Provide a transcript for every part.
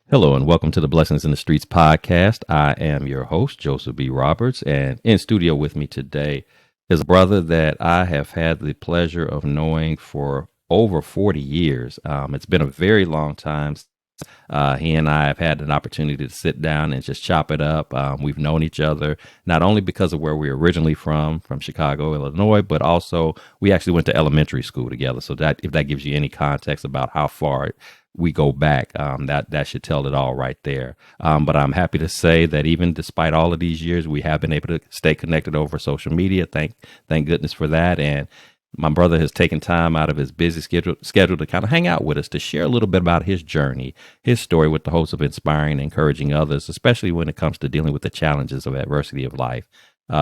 Hello and welcome to the Blessings in the Streets podcast. I am your host, Joseph B. Roberts, and in studio with me today is a brother that I have had the pleasure of knowing for over 40 years. It's been a very long time. He and I have had an opportunity to sit down and just chop it up. We've known each other not only because of where we're originally from Chicago, Illinois, but also we actually went to elementary school together. So that if that gives you any context about how far we go back, that should tell it all right there. But I'm happy to say that even despite all of these years, we have been able to stay connected over social media. Thank goodness for that. And my brother has taken time out of his busy schedule to kind of hang out with us to share a little bit about his journey, his story, with the hopes of inspiring and encouraging others, especially when it comes to dealing with the challenges of adversity of life.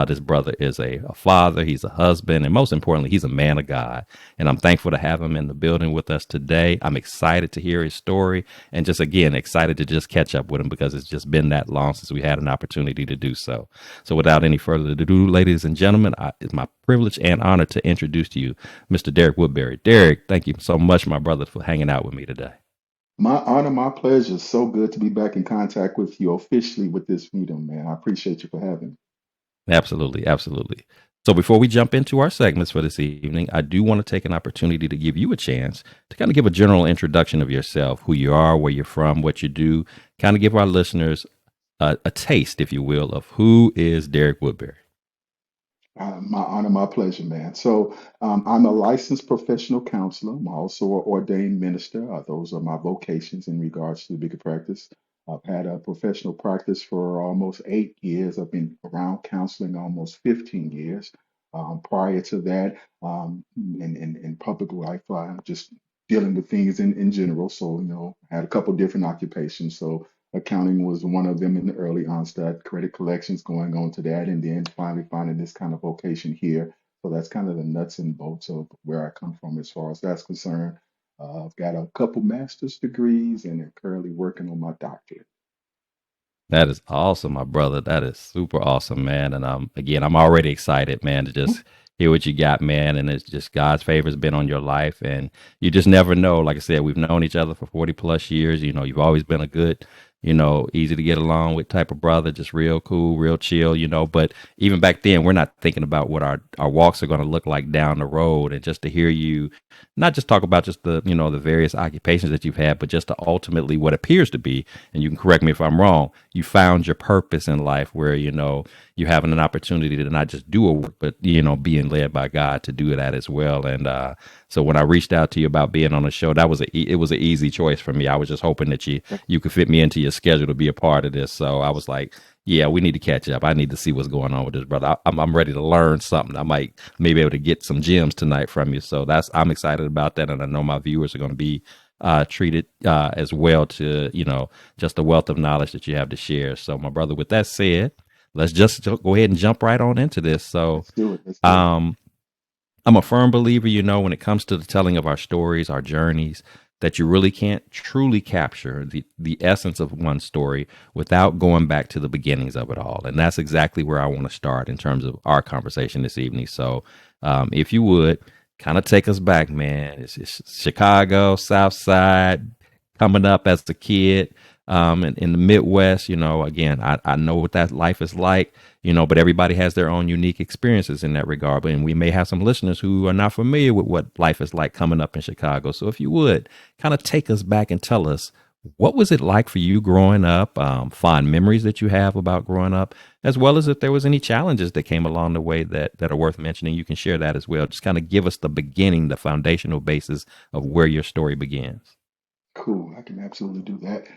This brother is a father, he's a husband, and most importantly, he's a man of God. And I'm thankful to have him in the building with us today. I'm excited to hear his story and just, again, excited to just catch up with him because it's just been that long since we had an opportunity to do so. So without any further ado, ladies and gentlemen, it's my privilege and honor to introduce to you Mr. Derrick Woodbury. Derrick, thank you so much, my brother, for hanging out with me today. My honor, my pleasure. So good to be back in contact with you officially with this freedom, man. I appreciate you for having me. Absolutely, absolutely. So before we jump into our segments for this evening, I do want to take an opportunity to give you a chance to kind of give a general introduction of yourself, who you are, where you're from, what you do, kind of give our listeners a taste, if you will, of who is Derrick Woodbury. My honor, my pleasure, man. I'm a licensed professional counselor. I'm also an ordained minister. Those are my vocations in regards to bigger practice. I've had a professional practice for almost 8 years. I've been around counseling almost 15 years. Prior to that, in public life, just dealing with things in general. So, I had a couple different occupations. So, accounting was one of them in the early onset, credit collections going on to that, and then finally finding this kind of vocation here. So that's kind of the nuts and bolts of where I come from as far as that's concerned. I've got a couple master's degrees and am currently working on my doctorate. That is awesome, my brother. That is super awesome, man. And again, I'm already excited, man, to just hear what you got, man. And it's just God's favor has been on your life, and you just never know. Like I said, we've known each other for 40 plus years. You know, you've always been a good, easy to get along with type of brother, just real cool, real chill. But even back then, we're not thinking about what our walks are going to look like down the road, and just to hear you, not just talk about just the various occupations that you've had, but just to ultimately what appears to be, and you can correct me if I'm wrong, you found your purpose in life where, you're having an opportunity to not just do a work, but, being led by God to do that as well. And so when I reached out to you about being on the show, it was an easy choice for me. I was just hoping that you could fit me into your schedule to be a part of this. So I was like, yeah, we need to catch up. I need to see what's going on with this brother. I'm ready to learn something. I might maybe able to get some gems tonight from you. So I'm excited about that, and I know my viewers are going to be treated as well to just the wealth of knowledge that you have to share. So, my brother, with that said, let's just go ahead and jump right on into this. So, Let's do it. Let's do it. um, I'm a firm believer, when it comes to the telling of our stories, our journeys, that you really can't truly capture the essence of one story without going back to the beginnings of it all. And that's exactly where I want to start in terms of our conversation this evening. So, if you would kind of take us back, man. It's Chicago, South Side, coming up as a kid, in the Midwest. Again, I know what that life is like, but everybody has their own unique experiences in that regard. And we may have some listeners who are not familiar with what life is like coming up in Chicago. So if you would kind of take us back and tell us, what was it like for you growing up? Fond memories that you have about growing up, as well as if there was any challenges that came along the way that are worth mentioning. You can share that as well. Just kind of give us the beginning, the foundational basis of where your story begins. Cool. I can absolutely do that.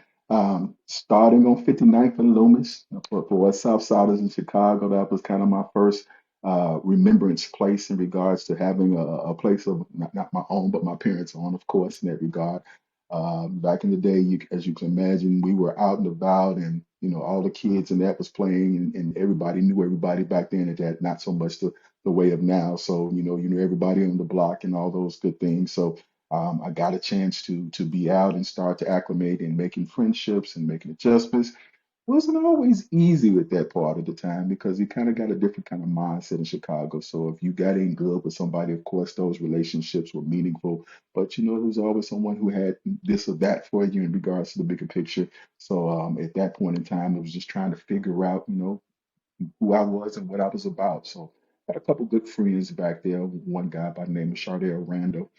Starting on 59th and Loomis, for us Southsiders in Chicago, that was kind of my first remembrance place in regards to having a place of not my own, but my parents' own, of course, in that regard. Back in the day, as you can imagine, we were out and about, and all the kids and that was playing, and everybody knew everybody back then. At that, not so much the way of now. So you knew everybody on the block and all those good things. So I got a chance to be out and start to acclimate and making friendships and making adjustments. wasn't always easy with that part of the time because you kind of got a different kind of mindset in Chicago. So if you got in good with somebody, of course, those relationships were meaningful. But there was always someone who had this or that for you in regards to the bigger picture. So at that point in time, it was just trying to figure out, who I was and what I was about. So I had a couple good friends back there. One guy by the name of Chardell Randall,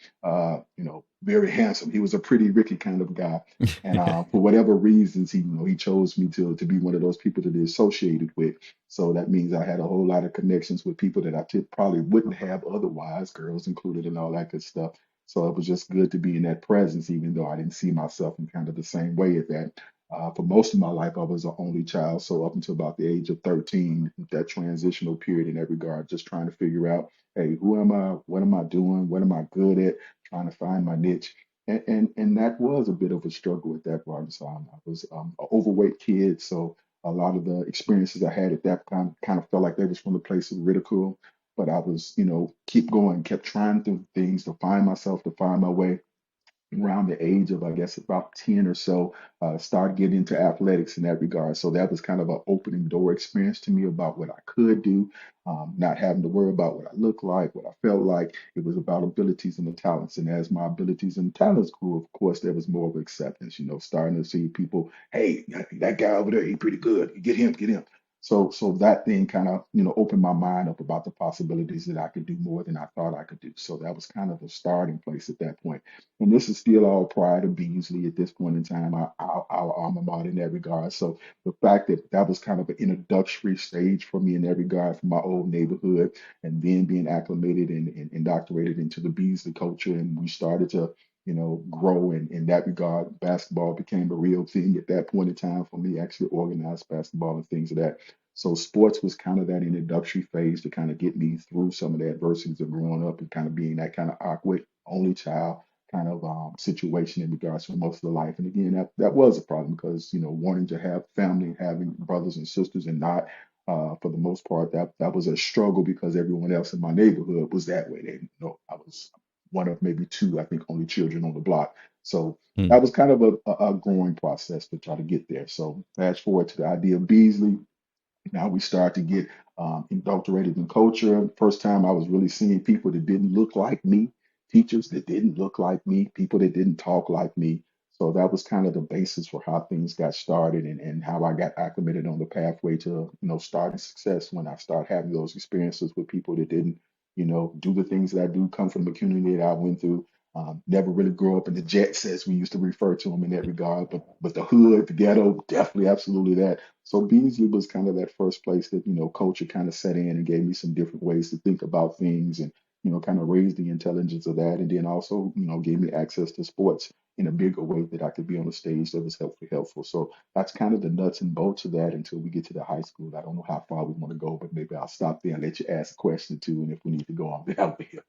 very handsome. He was a pretty Ricky kind of guy. And for whatever reasons, he chose me to be one of those people to be associated with. So that means I had a whole lot of connections with people that probably wouldn't have otherwise, girls included and all that good stuff. So it was just good to be in that presence, even though I didn't see myself in kind of the same way at that. For most of my life, I was an only child. So up until about the age of 13, that transitional period in that regard, just trying to figure out, hey, who am I? What am I doing? What am I good at? Trying to find my niche. And that was a bit of a struggle at that part of time. I was an overweight kid, so a lot of the experiences I had at that time kind of felt like they was from the place of ridicule. But I was, keep going, kept trying through things to find myself, to find my way around the age of, I guess, about 10 or so, started getting into athletics in that regard. So that was kind of an opening door experience to me about what I could do, not having to worry about what I looked like, what I felt like. It was about abilities and the talents. And as my abilities and talents grew, of course, there was more of acceptance, starting to see people, hey, that guy over there, he's pretty good. Get him, get him. So that thing kind of, opened my mind up about the possibilities that I could do more than I thought I could do. So that was kind of a starting place at that point. And this is still all prior to Beasley at this point in time, our alma mater in that regard. So the fact that that was kind of an introductory stage for me in that regard from my old neighborhood, and then being acclimated and indoctrinated into the Beasley culture, and we started to, grow in that regard. Basketball became a real thing at that point in time for me, actually organized basketball and things of that. So sports was kind of that introductory phase to kind of get me through some of the adversities of growing up and kind of being that kind of awkward only child kind of situation in regards to most of the life. And again, that was a problem because wanting to have family, having brothers and sisters, and not for the most part that was a struggle because everyone else in my neighborhood was that way. They I was one of maybe two, I think, only children on the block. So Hmm. that was kind of a growing process to try to get there. So fast forward to the idea of Beasley. Now we start to get indoctrinated in culture. First time I was really seeing people that didn't look like me, teachers that didn't look like me, people that didn't talk like me. So that was kind of the basis for how things got started and how I got acclimated on the pathway to, starting success when I start having those experiences with people that didn't, do the things that I do, come from the community that I went through. Never really grew up in the jet sets, we used to refer to them in that regard, but the hood, the ghetto, definitely, absolutely that. So Beasley was kind of that first place that, culture kind of set in and gave me some different ways to think about things and, kind of raised the intelligence of that. And then also, gave me access to sports in a bigger way that I could be on the stage that was helpful. So that's kind of the nuts and bolts of that until we get to the high school. I don't know how far we want to go, but maybe I'll stop there and let you ask a question too. And if we need to go on down there.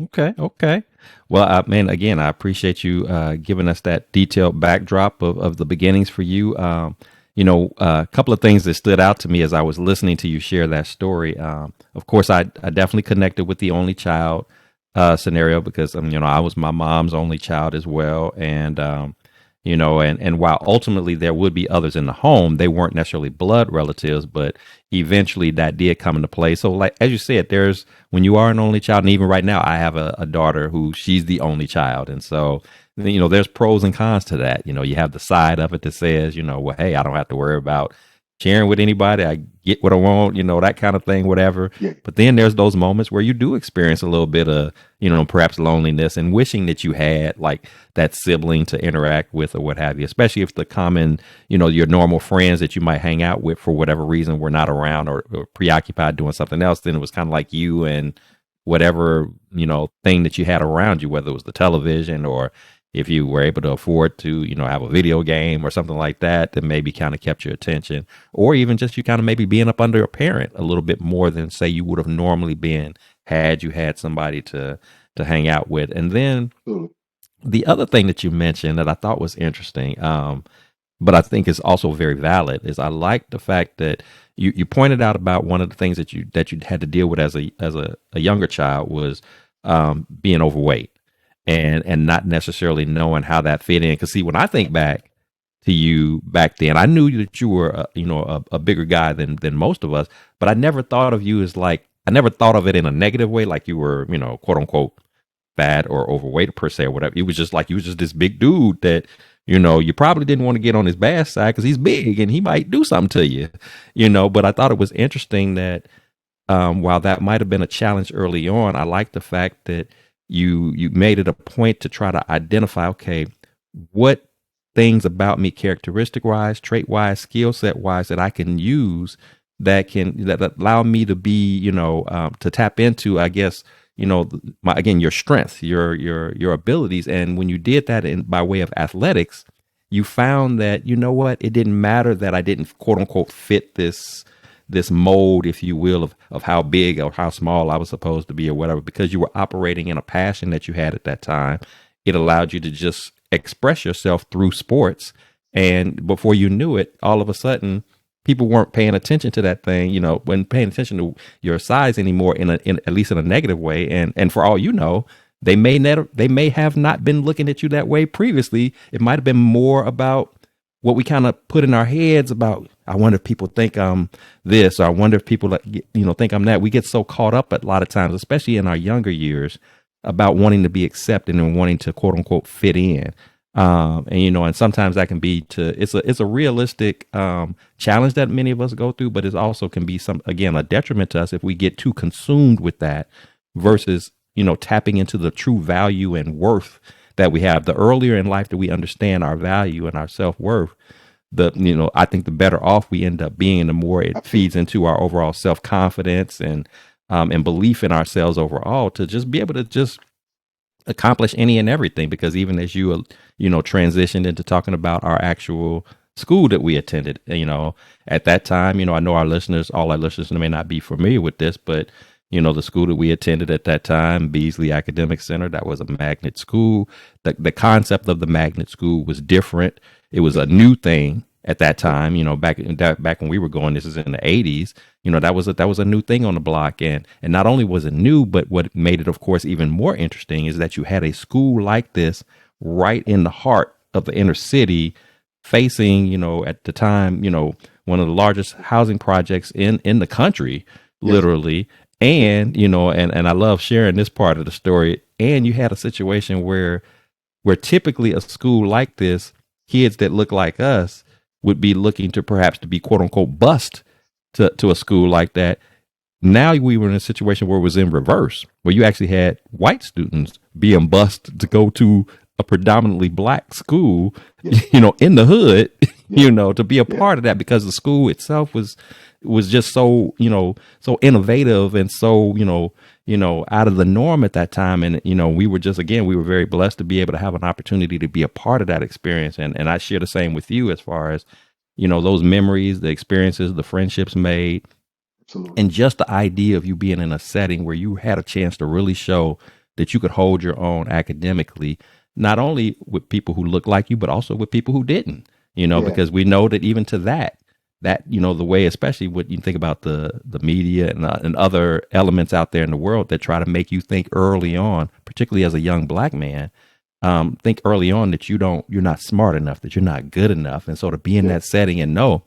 Okay, okay. Well, man, again, I appreciate you giving us that detailed backdrop of the beginnings for you. A couple of things that stood out to me as I was listening to you share that story. Of course, I definitely connected with the only child scenario because I was my mom's only child as well, and and while ultimately there would be others in the home, they weren't necessarily blood relatives, but eventually that did come into play. So, like as you said, there's when you are an only child, and even right now, I have a daughter who she's the only child, and so there's pros and cons to that. You have the side of it that says, well, hey, I don't have to worry about sharing with anybody. I get what I want, that kind of thing, whatever. Yeah, But then there's those moments where you do experience a little bit of, perhaps loneliness and wishing that you had like that sibling to interact with or what have you, especially if the common, your normal friends that you might hang out with for whatever reason were not around or preoccupied doing something else. Then it was kind of like you and whatever, thing that you had around you, whether it was the television or if you were able to afford to, have a video game or something like that, that maybe kind of kept your attention, or even just you kind of maybe being up under a parent a little bit more than say you would have normally been had you had somebody to hang out with. And then absolutely. the other thing that you mentioned that I thought was interesting, but I think is also very valid, is I like the fact that you pointed out about one of the things that you had to deal with as a younger child was being overweight and not necessarily knowing how that fit in. Because see, when I think back, to you back then? I knew that you were, a bigger guy than most of us, but I never thought of you as like, I never thought of it in a negative way, like you were, quote unquote, fat or overweight per se or whatever. It was just like you was just this big dude that, you probably didn't want to get on his bad side because he's big and he might do something to you, But I thought it was interesting that while that might have been a challenge early on, I like the fact that you made it a point to try to identify, okay, what things about me, characteristic wise, trait wise, skill set wise, that I can use that allow me to be, to tap into, I guess, again, your strength, your abilities. And when you did that by way of athletics, you found that, what, it didn't matter that I didn't quote unquote fit this mold, if you will, of how big or how small I was supposed to be or whatever, because you were operating in a passion that you had at that time. It allowed you to just express yourself through sports. And before you knew it, all of a sudden, people weren't paying attention to that thing, when paying attention to your size anymore in at least in a negative way. And for all you know, they may have not been looking at you that way previously. It might have been more about what we kind of put in our heads about, I wonder if people think I'm this, or I wonder if people, think I'm that. We get so caught up at a lot of times, especially in our younger years, about wanting to be accepted and wanting to quote unquote fit in. And sometimes that can be it's a realistic challenge that many of us go through, but it also can be a detriment to us if we get too consumed with that versus, tapping into the true value and worth that we have. The earlier in life that we understand our value and our self-worth, I think the better off we end up being, the more it feeds into our overall self-confidence and belief in ourselves overall, to just be able to just accomplish any and everything. Because even as you transitioned into talking about our actual school that we attended, at that time, I know all our listeners may not be familiar with this, but the school that we attended at that time, Beasley Academic Center, that was a magnet school. The concept of the magnet school was different. It was a new thing at that time. Back when we were going, this is in the 80s. That was a new thing on the block, and not only was it new, but what made it, of course, even more interesting is that you had a school like this right in the heart of the inner city, facing, at the time, one of the largest housing projects in the country, literally. And, and I love sharing this part of the story. And you had a situation where typically a school like this, kids that look like us would be looking to perhaps to be quote unquote bust to a school like that. Now we were in a situation where it was in reverse, where you actually had white students being bussed to go to a predominantly black school, in the hood, to be a part of that, because the school itself was just so, so innovative and so, out of the norm at that time. And, we were very blessed to be able to have an opportunity to be a part of that experience. And I share the same with you as far as, those memories, the experiences, the friendships made. Absolutely. And just the idea of you being in a setting where you had a chance to really show that you could hold your own academically, not only with people who look like you, but also with people who didn't, because we know that even to that, the way, especially what you think about the media and other elements out there in the world that try to make you think early on, particularly as a young black man, think early on that you're not smart enough, that you're not good enough. And so to be in that setting and know,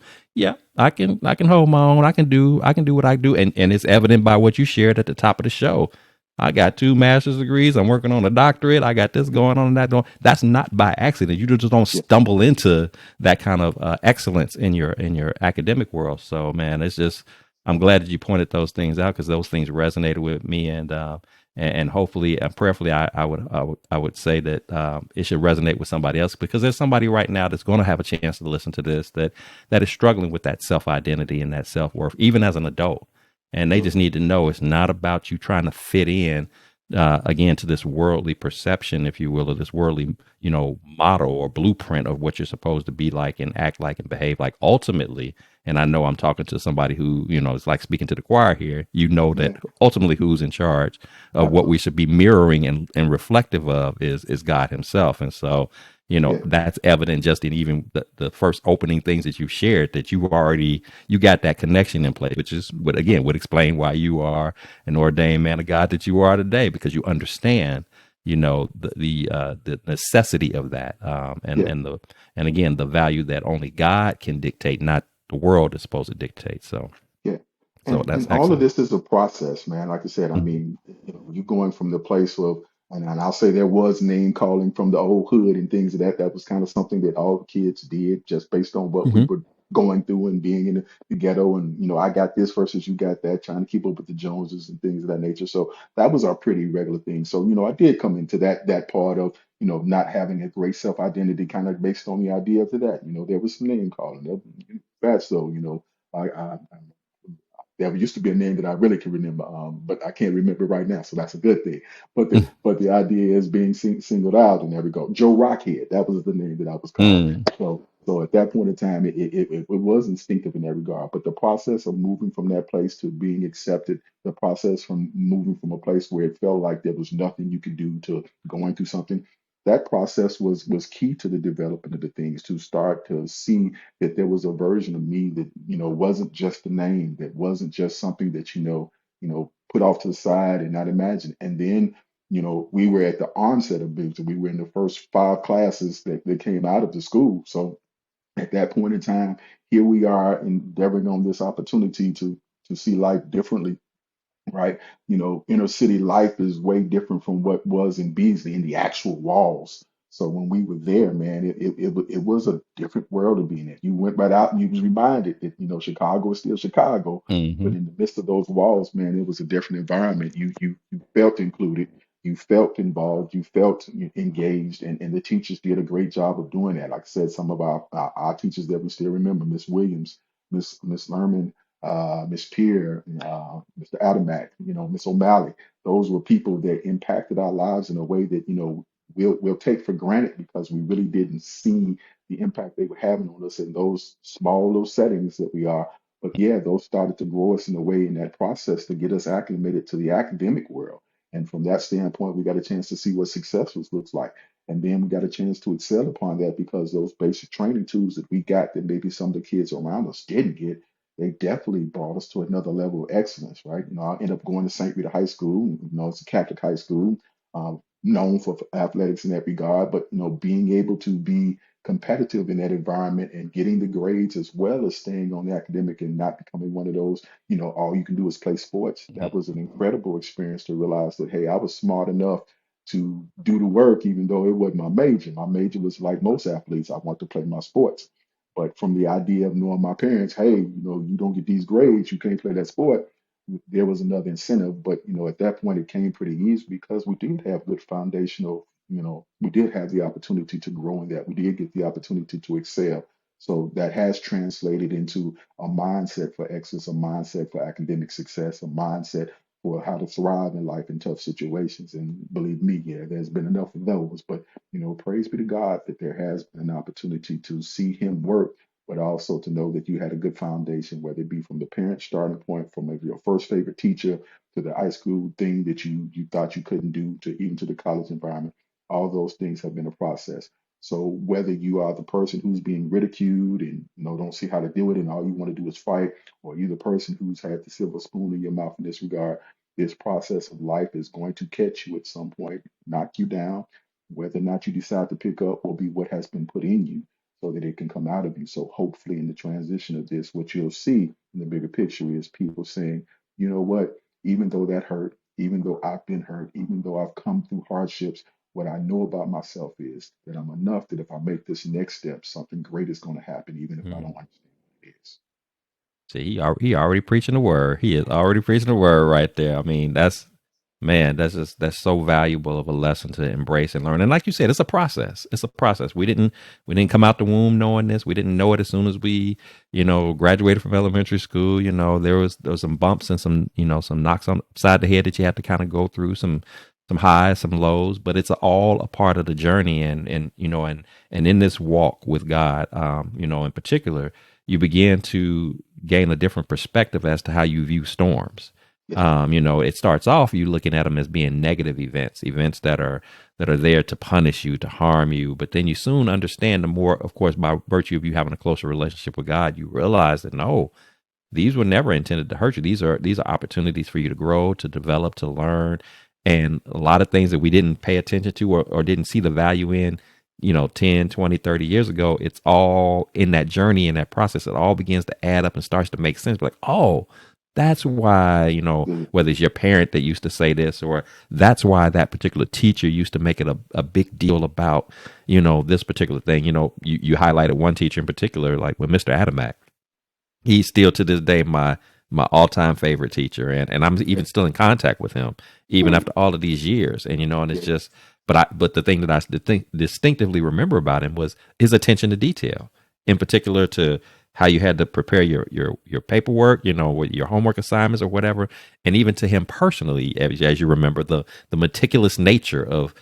I can hold my own. I can do what I do. And it's evident by what you shared at the top of the show. I got 2 master's degrees. I'm working on a doctorate. I got this going on and that going. That's not by accident. You just don't stumble into that kind of excellence in your academic world. So, man, I'm glad that you pointed those things out, because those things resonated with me, and hopefully and prayerfully, I would say that it should resonate with somebody else, because there's somebody right now that's going to have a chance to listen to this that is struggling with that self identity and that self worth, even as an adult. And they just need to know it's not about you trying to fit in, again, to this worldly perception, if you will, or this worldly, model or blueprint of what you're supposed to be like and act like and behave like. Ultimately, and I know I'm talking to somebody who, it's like speaking to the choir here, that ultimately who's in charge of what we should be mirroring and reflective of is God himself. And so, that's evident just in even the first opening things that you shared, that you got that connection in place, which is would explain why you are an ordained man of God that you are today, because you understand the necessity of that, Yeah. and again the value that only God can dictate, not the world is supposed to dictate. Yeah. So And that's all of excellent. this is a process, man. Like I said, I Mhm. mean, you going from the place of, and I'll say there was name calling from the old hood and things of that. That was kind of something that all the kids did just based on what we Mhm. were going through and being in the ghetto. And, I got this versus you got that, trying to keep up with the Joneses and things of that nature. So that was our pretty regular thing. So, I did come into that part of, not having a great self-identity kind of based on the idea of that. There was some name calling. That's so, I'm there used to be a name that I really can remember, but I can't remember right now, so that's a good thing. But the idea is being singled out, and there we go. Joe Rockhead, that was the name that I was called. Mm. So at that point in time, it was instinctive in that regard. But the process of moving from that place to being accepted, the process from moving from a place where it felt like there was nothing you could do to going through something, that process was key to the development of the things to start to see that there was a version of me that wasn't just a name, that wasn't just something that put off to the side and not imagine. And then we were at the onset of business. We were in the first 5 classes that came out of the school. So at that point in time, here we are endeavoring on this opportunity to see life differently, right? Inner city life is way different from what was in Beasley in the actual walls. So when we were there, man, it was a different world to be in. It. You went right out and you was reminded that Chicago is still Chicago, but Mhm. in the midst of those walls, man, it was a different environment. You felt included, you felt involved, you felt engaged, and the teachers did a great job of doing that. Like I said, some of our teachers that we still remember, Miss Williams, Miss Lerman, Miss Pierre, Mr. Adamak, Miss O'Malley. Those were people that impacted our lives in a way that we'll take for granted because we really didn't see the impact they were having on us in those small little settings that we are. But yeah, those started to grow us in a way in that process to get us acclimated to the academic world. And from that standpoint, we got a chance to see what success looks like. And then we got a chance to excel upon that because those basic training tools that we got that maybe some of the kids around us didn't get, they definitely brought us to another level of excellence, right? I ended up going to St. Rita High School. It's a Catholic high school, known for athletics in that regard, but being able to be competitive in that environment and getting the grades as well as staying on the academic and not becoming one of those, all you can do is play sports. That was an incredible experience to realize that, hey, I was smart enough to do the work, even though it wasn't my major. My major was like most athletes, I want to play my sports. But from the idea of knowing my parents, hey, you don't get these grades, you can't play that sport. There was another incentive, but at that point it came pretty easy because we did have good foundational. We did have the opportunity to grow in that. We did get the opportunity to excel. So that has translated into a mindset for excellence, a mindset for academic success, a mindset for how to thrive in life in tough situations. And believe me, yeah, there's been enough of those. But praise be to God that there has been an opportunity to see Him work, but also to know that you had a good foundation, whether it be from the parent starting point, from maybe your first favorite teacher to the high school thing that you thought you couldn't do, to even to the college environment. All those things have been a process. So whether you are the person who's being ridiculed and don't see how to do it, and all you want to do is fight, or you're the person who's had the silver spoon in your mouth in this regard, this process of life is going to catch you at some point, knock you down. Whether or not you decide to pick up will be what has been put in you so that it can come out of you. So hopefully in the transition of this, what you'll see in the bigger picture is people saying, you know what, even though that hurt, even though I've been hurt, even though I've come through hardships, what I know about myself is that I'm enough that if I make this next step, something great is going to happen, even if I don't Mhm. understand what it is. See, he already preaching the word. He is already preaching the word right there. I mean, that's so valuable of a lesson to embrace and learn. And like you said, it's a process. It's a process. We didn't come out the womb knowing this. We didn't know it as soon as we, graduated from elementary school. There was some bumps and some, some knocks on side the head that you have to kind of go through, some highs, some lows, but it's all a part of the journey. And in this walk with God, in particular, you begin to gain a different perspective as to how you view storms. Yeah, It starts off you looking at them as being negative events, events that are there to punish you, to harm you. But then you soon understand, the more, of course, by virtue of you having a closer relationship with God, you realize that no, these were never intended to hurt you. These are opportunities for you to grow, to develop, to learn, And a lot of things that we didn't pay attention to or didn't see the value in, 10, 20, 30 years ago, it's all in that journey, in that process. It all begins to add up and starts to make sense. Like, oh, that's why, Good. whether it's your parent that used to say this, or that's why that particular teacher used to make it a big deal about, this particular thing. You highlighted one teacher in particular, like with Mr. Adamak. He's still to this day my all time favorite teacher, and I'm Yeah. even still in contact with him even Good. after all of these years. And and it's Yeah. just, but the thing that distinctively remember about him was his attention to detail, in particular to how you had to prepare your paperwork, with your homework assignments or whatever, and even to him personally, as you remember the meticulous nature of.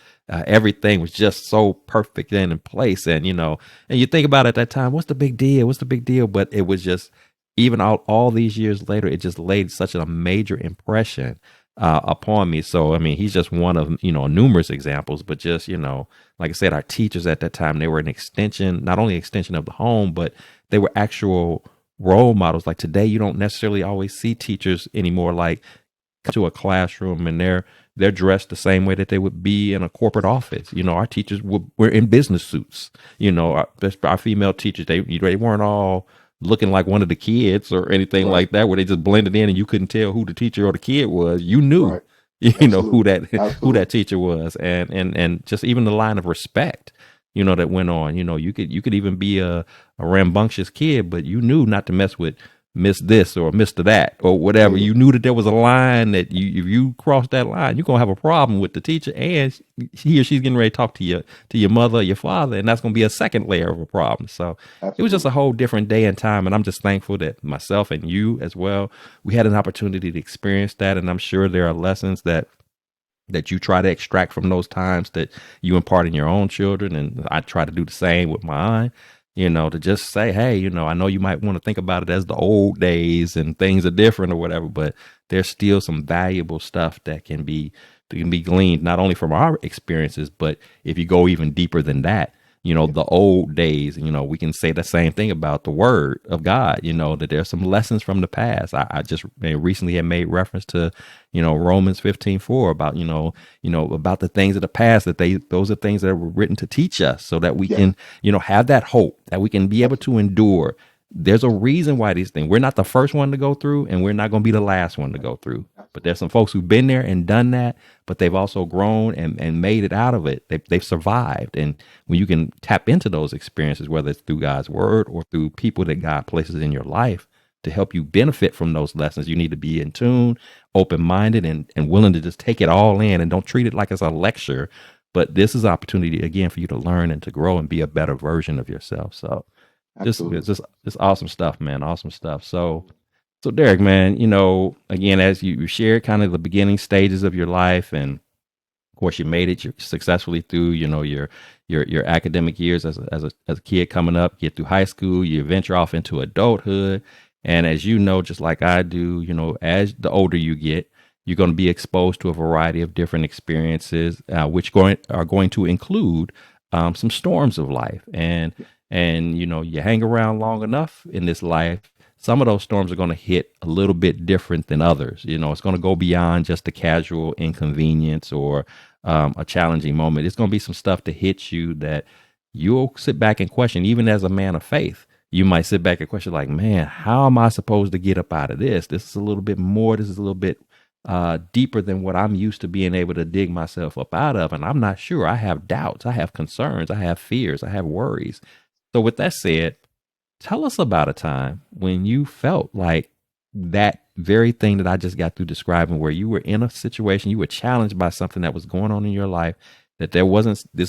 Everything was just so perfect and in place, and and you think about it at that time, what's the big deal? What's the big deal? But it was just, even all these years later, it just laid such a major impression upon me. So, I mean, he's just one of, numerous examples, but just, like I said, our teachers at that time, they were an extension, not only extension of the home, but they were actual role models. Like today, you don't necessarily always see teachers anymore, like come to a classroom and they're dressed the same way that they would be in a corporate office. Our teachers were in business suits. Our female teachers, they weren't all looking like one of the kids or anything Right. like that, where they just blended in and you couldn't tell who the teacher or the kid was. You knew, Right. who Absolutely. that Absolutely. teacher was, and just even the line of respect, that went on. You could even be a rambunctious kid, but you knew not to mess with Miss this or Mr. that or whatever. Yeah. You knew that there was a line that if you cross that line, you're gonna have a problem with the teacher, and he or she's getting ready to talk to your mother or your father, and that's gonna be a second layer of a problem. So it was just a Absolutely. whole different day and time, and I'm just thankful that myself and you as well, we had an opportunity to experience that, and I'm sure there are lessons that you try to extract from those times that you impart in your own children. And I try to do the same with mine, to just say, hey, I know you might want to think about it as the old days and things are different or whatever, but there's still some valuable stuff that can be gleaned not only from our experiences, but if you go even deeper than that, Yeah. the old days, we can say the same thing about the word of God, that there's some lessons from the past. I just recently had made reference to, Romans 15:4 about, about the things of the past, those are things that were written to teach us so that we Yeah. can, have that hope that we can be able to Absolutely. endure. There's a reason why these things, we're not the first one to go through and we're not going to be the last one to go through. But Absolutely. there's some folks who've been there and done that, but they've also grown and made it out of it. They've survived. And when you can tap into those experiences, whether it's through God's word or through people that God places in your life to help you benefit from those lessons, you need to be in tune, open minded, and willing to just take it all in and don't treat it like it's a lecture. But this is an opportunity again for you to learn and to grow and be a better version of yourself. So just it's Absolutely. just awesome stuff, man. Awesome stuff. So Derek, man, again, as you shared kind of the beginning stages of your life, and of course you made it successfully through, your academic years as a kid coming up, get through high school, you venture off into adulthood. And as you know, just like I do, as the older you get, you're going to be exposed to a variety of different experiences, which are going to include some storms of life. Yeah. And you hang around long enough in this life, some of those storms are going to hit a little bit different than others. It's going to go beyond just a casual inconvenience or a challenging moment. It's going to be some stuff that hits you that you'll sit back and question, even as a man of faith. You might sit back and question, like, man, how am I supposed to get up out of this? This is a little bit more. This is a little bit deeper than what I'm used to being able to dig myself up out of. And I'm not sure. I have doubts. I have concerns. I have fears. I have worries. So, with that said, tell us about a time when you felt like that very thing that I just got through describing, where you were in a situation, you were challenged by something that was going on in your life, that this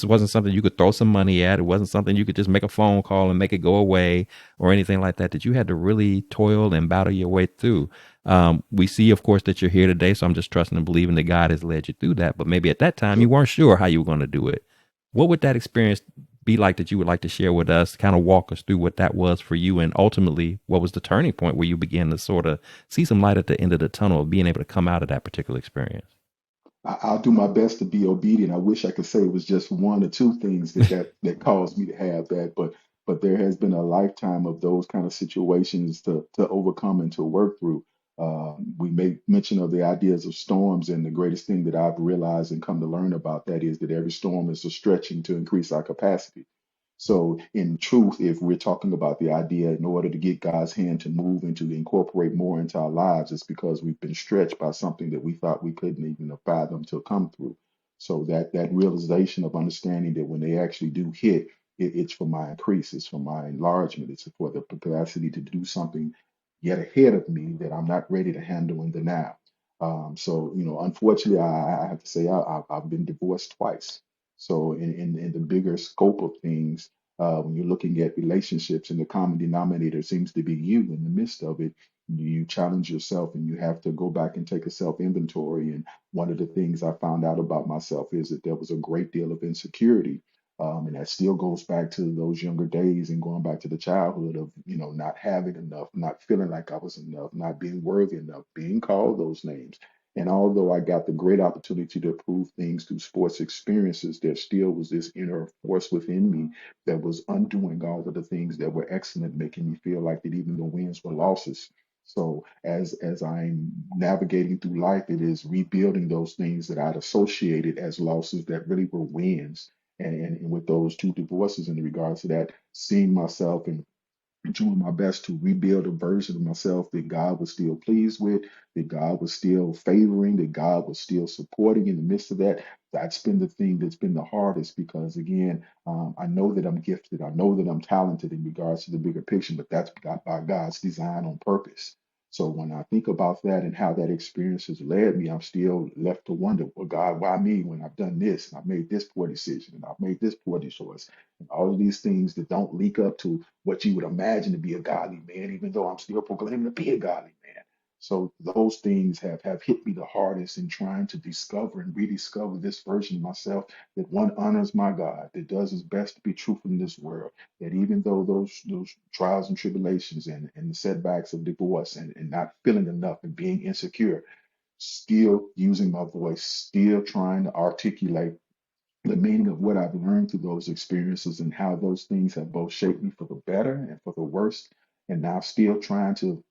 wasn't something you could throw some money at. It wasn't something you could just make a phone call and make it go away or anything like that, that you had to really toil and battle your way through. We see, of course, that you're here today. So I'm just trusting and believing that God has led you through that. But maybe at that time you Sure. weren't sure how you were going to do it. What would that experience be like that you would like to share with us? Kind of walk us through what that was for you, and ultimately, what was the turning point where you began to sort of see some light at the end of the tunnel of being able to come out of that particular experience? I'll do my best to be obedient. I wish I could say it was just one or two things that caused me to have that, but there has been a lifetime of those kind of situations to overcome and to work through. We make mention of the ideas of storms, and the greatest thing that I've realized and come to learn about that is that every storm is a stretching to increase our capacity. So, in truth, if we're talking about the idea in order to get God's hand to move and to incorporate more into our lives, it's because we've been stretched by something that we thought we couldn't even fathom to come through. So that realization of understanding that when they actually do hit, it's for my increase, it's for my enlargement, it's for the capacity to do something yet ahead of me that I'm not ready to handle in the now. So, unfortunately, I have to say I've been divorced twice. So, in the bigger scope of things, when you're looking at relationships and the common denominator seems to be you in the midst of it, you challenge yourself and you have to go back and take a self inventory. And one of the things I found out about myself is that there was a great deal of insecurity. And that still goes back to those younger days and going back to the childhood of, not having enough, not feeling like I was enough, not being worthy enough, being called those names. And although I got the great opportunity to prove things through sports experiences, there still was this inner force within me that was undoing all of the things that were excellent, making me feel like that even the wins were losses. So as I'm navigating through life, it is rebuilding those things that I'd associated as losses that really were wins. And with those two divorces in regards to that, seeing myself and doing my best to rebuild a version of myself that God was still pleased with, that God was still favoring, that God was still supporting in the midst of that. That's been the thing that's been the hardest because, again, I know that I'm gifted. I know that I'm talented in regards to the bigger picture, but that's by God's design on purpose. So when I think about that and how that experience has led me, I'm still left to wonder, well, God, why me when I've done this and I've made this poor decision and I've made this poor choice and all of these things that don't leak up to what you would imagine to be a godly man, even though I'm still proclaiming to be a godly man. So those things have hit me the hardest in trying to discover and rediscover this version of myself that one honors my God, that does his best to be truthful in this world, that even though those trials and tribulations and the setbacks of divorce and not feeling enough and being insecure, still using my voice, still trying to articulate the meaning of what I've learned through those experiences and how those things have both shaped me for the better and for the worse. And now still trying to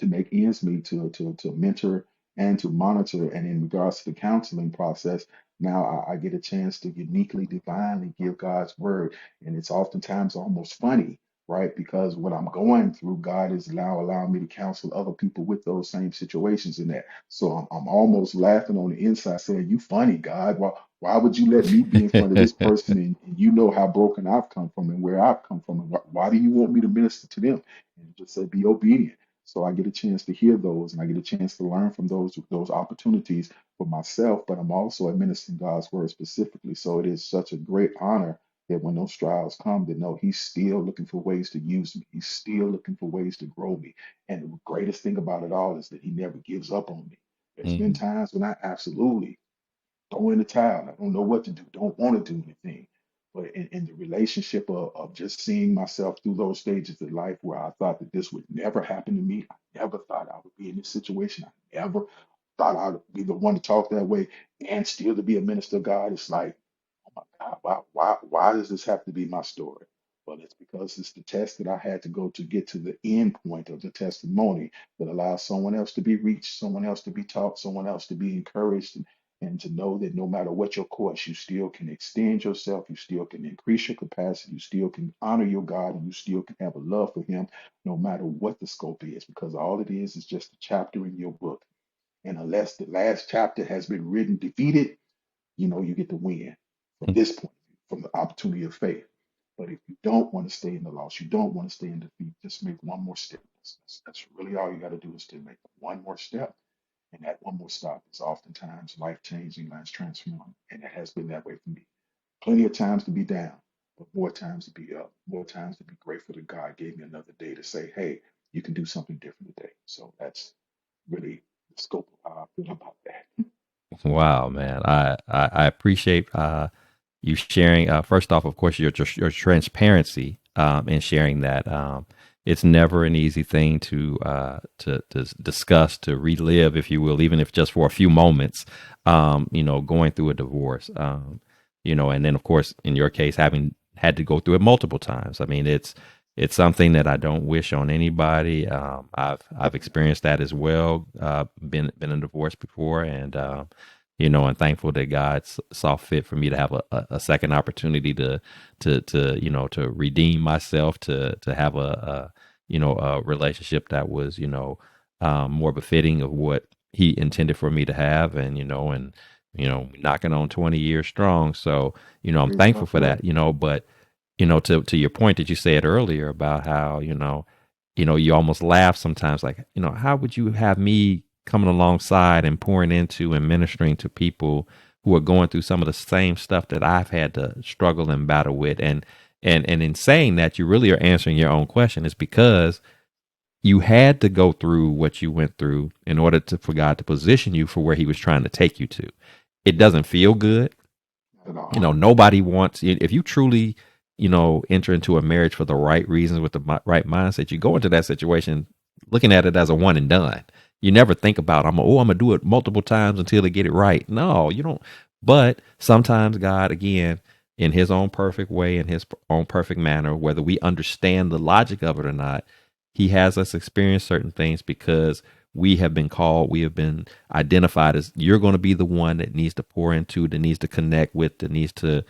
make ends meet, to mentor and to monitor. And in regards to the counseling process, now I get a chance to uniquely, divinely give God's word. And it's oftentimes almost funny, right? Because what I'm going through, God is allowing me to counsel other people with those same situations in that. So I'm almost laughing on the inside saying, you funny, God. Why would you let me be in front of this person and you know how broken I've come from and where I've come from? And why do you want me to minister to them? And just say, be obedient. So I get a chance to hear those and I get a chance to learn from those opportunities for myself, but I'm also administering God's word specifically. So it is such a great honor that when those trials come, to know he's still looking for ways to use me. He's still looking for ways to grow me. And the greatest thing about it all is that he never gives up on me. There's been Mhm. times when I absolutely throw in the towel. I don't know what to do, don't want to do anything. But in the relationship of just seeing myself through those stages of life where I thought that this would never happen to me, I never thought I would be in this situation. I never thought I'd be the one to talk that way and still to be a minister of God. It's like, oh my God, why does this have to be my story? Well, it's because it's the test that I had to go to get to the end point of the testimony that allows someone else to be reached, someone else to be taught, someone else to be encouraged, and to know that no matter what your course, you still can extend yourself, you still can increase your capacity, you still can honor your God, and you still can have a love for Him, no matter what the scope is, because all it is just a chapter in your book. And unless the last chapter has been written defeated, you get to win from this point, from the opportunity of faith. But if you don't want to stay in the loss, you don't want to stay in defeat, just make one more step. That's really all you got to do is to make one more step. And that one more stop is oftentimes life changing, life transforming. And it has been that way for me. Plenty of times to be down, but more times to be up, more times to be grateful that God gave me another day to say, hey, you can do something different today. So that's really the scope of how I feel about that. Wow, man. I appreciate you sharing. First off, of course, your transparency in sharing that. It's never an easy thing to discuss, to relive, if you will, even if just for a few moments. Going through a divorce. And then of course, in your case, having had to go through it multiple times. I mean, it's It's something that I don't wish on anybody. I've experienced that as well. Been in divorce before, and and thankful that God saw fit for me to have a second opportunity to redeem myself, to have a relationship that was more befitting of what He intended for me to have, and knocking on 20 years strong. So I'm Praise thankful God for for it. that. But to your point that you said earlier about how, you almost laugh sometimes, like, how would you have me coming alongside and pouring into and ministering to people who are going through some of the same stuff that I've had to struggle and battle with? And in saying that, you really are answering your own question. It's because you had to go through what you went through in order for God to position you for where He was trying to take you to. It doesn't feel good. Not at all. Nobody wants, if you truly enter into a marriage for the right reasons with the right mindset, you go into that situation looking at it as a one and done. You never think about, I'm gonna do it multiple times until they get it right. No, you don't. But sometimes God, again, in His own perfect way, in His own perfect manner, whether we understand the logic of it or not, He has us experience certain things because we have been called, we have been identified as, you're going to be the one that needs to pour into, that needs to connect with, that needs to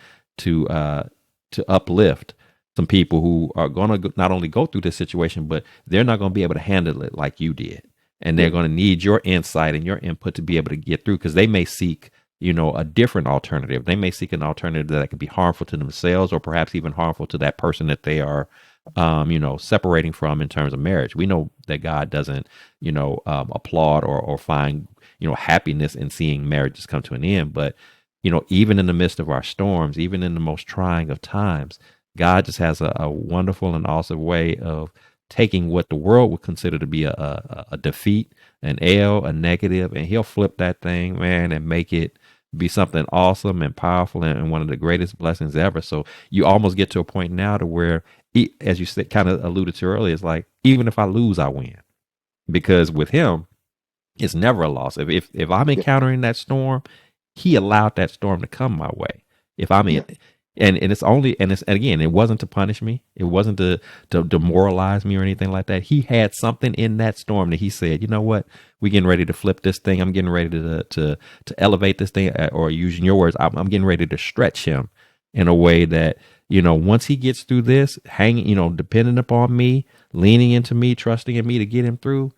to uplift some people who are going to not only go through this situation, but they're not going to be able to handle it like you did. And they're Yeah. going to need your insight and your input to be able to get through, because they may seek, a different alternative. They may seek an alternative that could be harmful to themselves, or perhaps even harmful to that person that they are, separating from in terms of marriage. We know that God doesn't, applaud or find, happiness in seeing marriages come to an end. But, even in the midst of our storms, even in the most trying of times, God just has a wonderful and awesome way of taking what the world would consider to be a defeat, an L, a negative, and He'll flip that thing, man, and make it be something awesome and powerful, and one of the greatest blessings ever. So you almost get to a point now to where, as you said, kind of alluded to earlier, it's like, even if I lose, I win, because with Him, it's never a loss. If I'm Yeah. encountering that storm, He allowed that storm to come my way. If I'm in, Yeah. and it's only, and again, it wasn't to punish me. It wasn't to demoralize me or anything like that. He had something in that storm that He said, you know what, we getting ready to flip this thing. I'm getting ready to elevate this thing, or using your words, I'm getting ready to stretch him in a way that, once he gets through this, hanging, depending upon me, leaning into me, trusting in me to get him through,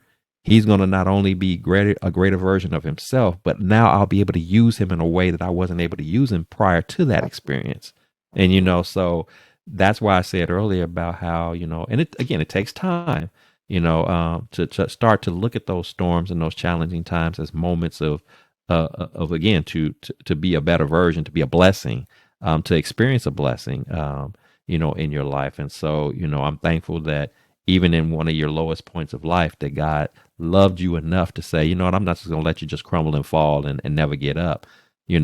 he's going to not only be a greater version of himself, but now I'll be able to use him in a way that I wasn't able to use him prior to that Absolutely. experience. And, Absolutely. so that's why I said earlier about how, and it takes time, to start to look at those storms and those challenging times as moments of again, to be a better version, to be a blessing, to experience a blessing, in your life. And so, I'm thankful that even in one of your lowest points of life, that God loved you enough to say, you know what, I'm not just going to let you just crumble and fall and never get up. We're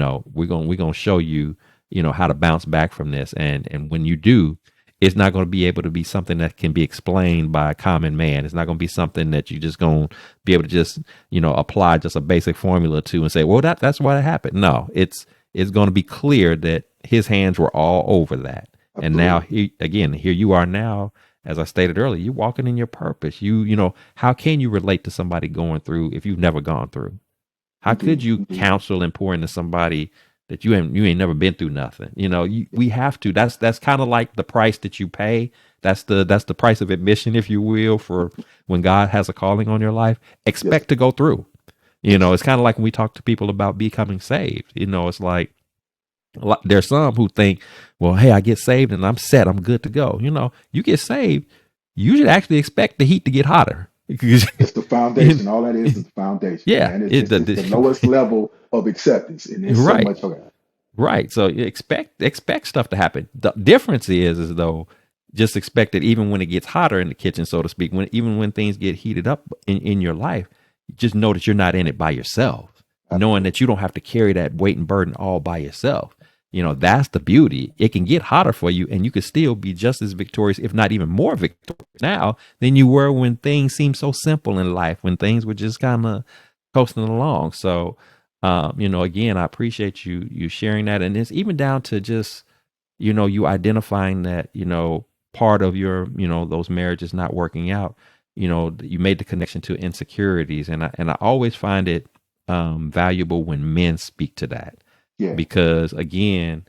going to show you, how to bounce back from this. And when you do, it's not going to be able to be something that can be explained by a common man. It's not going to be something that you just going to be able to just, apply just a basic formula to and say, well, that's why it happened. No, it's going to be clear that His hands were all over that. And now, Absolutely. here you are now, as I stated earlier, you're walking in your purpose. How can you relate to somebody going through if you've never gone through? How could Indeed. you Indeed. counsel and pour into somebody that you ain't never been through nothing? We have to. That's kind of like the price that you pay. That's the price of admission, if you will, for when God has a calling on your life. Yes. Expect to go through. Yes. It's kind of like when we talk to people about becoming saved. It's like, there's some who think, well, hey, I get saved and I'm set, I'm good to go. You get saved, you should actually expect the heat to get hotter. It's the You foundation. All that is the foundation, yeah, man. It's the lowest level of acceptance, and there's so right, much. Okay. right. So you expect stuff to happen. The difference is though, just expect it even when it gets hotter in the kitchen, so to speak. Even when things get heated up in your life, just know that you're not in it by yourself. Knowing Absolutely. that you don't have to carry that weight and burden all by yourself. That's the beauty. It can get hotter for you, and you could still be just as victorious, if not even more victorious now than you were when things seemed so simple in life, when things were just kind of coasting along. So, again, I appreciate you sharing that, and it's even down to just, you identifying that, part of your, those marriages not working out, you made the connection to insecurities. And I always find it valuable when men speak to that, Yeah. because again,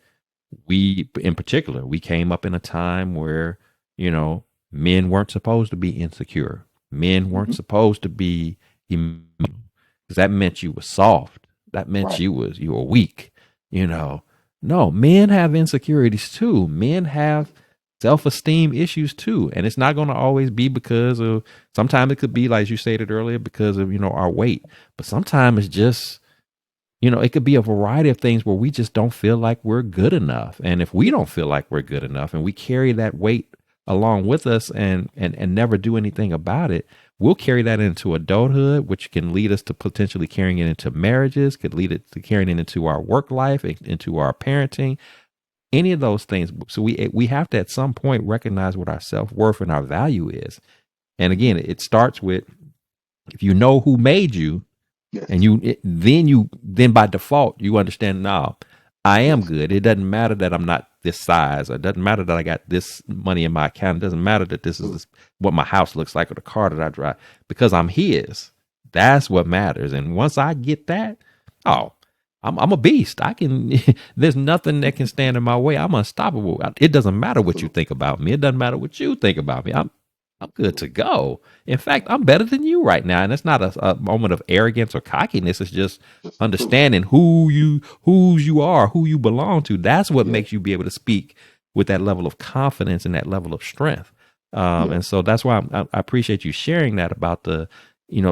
we in particular, we came up in a time where, you know, men weren't supposed to be insecure. Men weren't Hmm. supposed to be emotional, because that meant you were soft. That meant Right. you were weak, you know. No, men have insecurities too. Men have self-esteem issues too. And it's not going to always be because of, sometimes it could be like you stated earlier, because of, our weight. But sometimes it's just, it could be a variety of things where we just don't feel like we're good enough. And if we Yeah. don't feel like we're good enough and we carry that weight along with us and never do anything about it, we'll carry that into adulthood, which can lead us to potentially carrying it into marriages, could lead it to carrying it into our work life, into our parenting, any of those things. So we have to at some point recognize what our self-worth and our value is. And Hmm. again, it starts with, if you know who made you, and Yes. then by default you understand, now I am Yes. good. It doesn't matter that I'm not this size, or it doesn't matter that I got this money in my account. It doesn't matter that this is True. this, what my house looks like, or the car that I drive, because I'm his. That's what matters. And once I get that, oh, I'm a beast. I can there's nothing that can stand in my way. I'm unstoppable. It doesn't matter what you Absolutely. think about me. It doesn't matter what you think about me. I'm good to Absolutely. go. In fact, I'm better than you right now. And it's not a moment of arrogance or cockiness. It's just Just the truth. understanding whose you are, who you belong to. That's what Yeah. makes you be able to speak with that level of confidence and that level of strength. Yeah. And so that's why I appreciate you sharing that about the,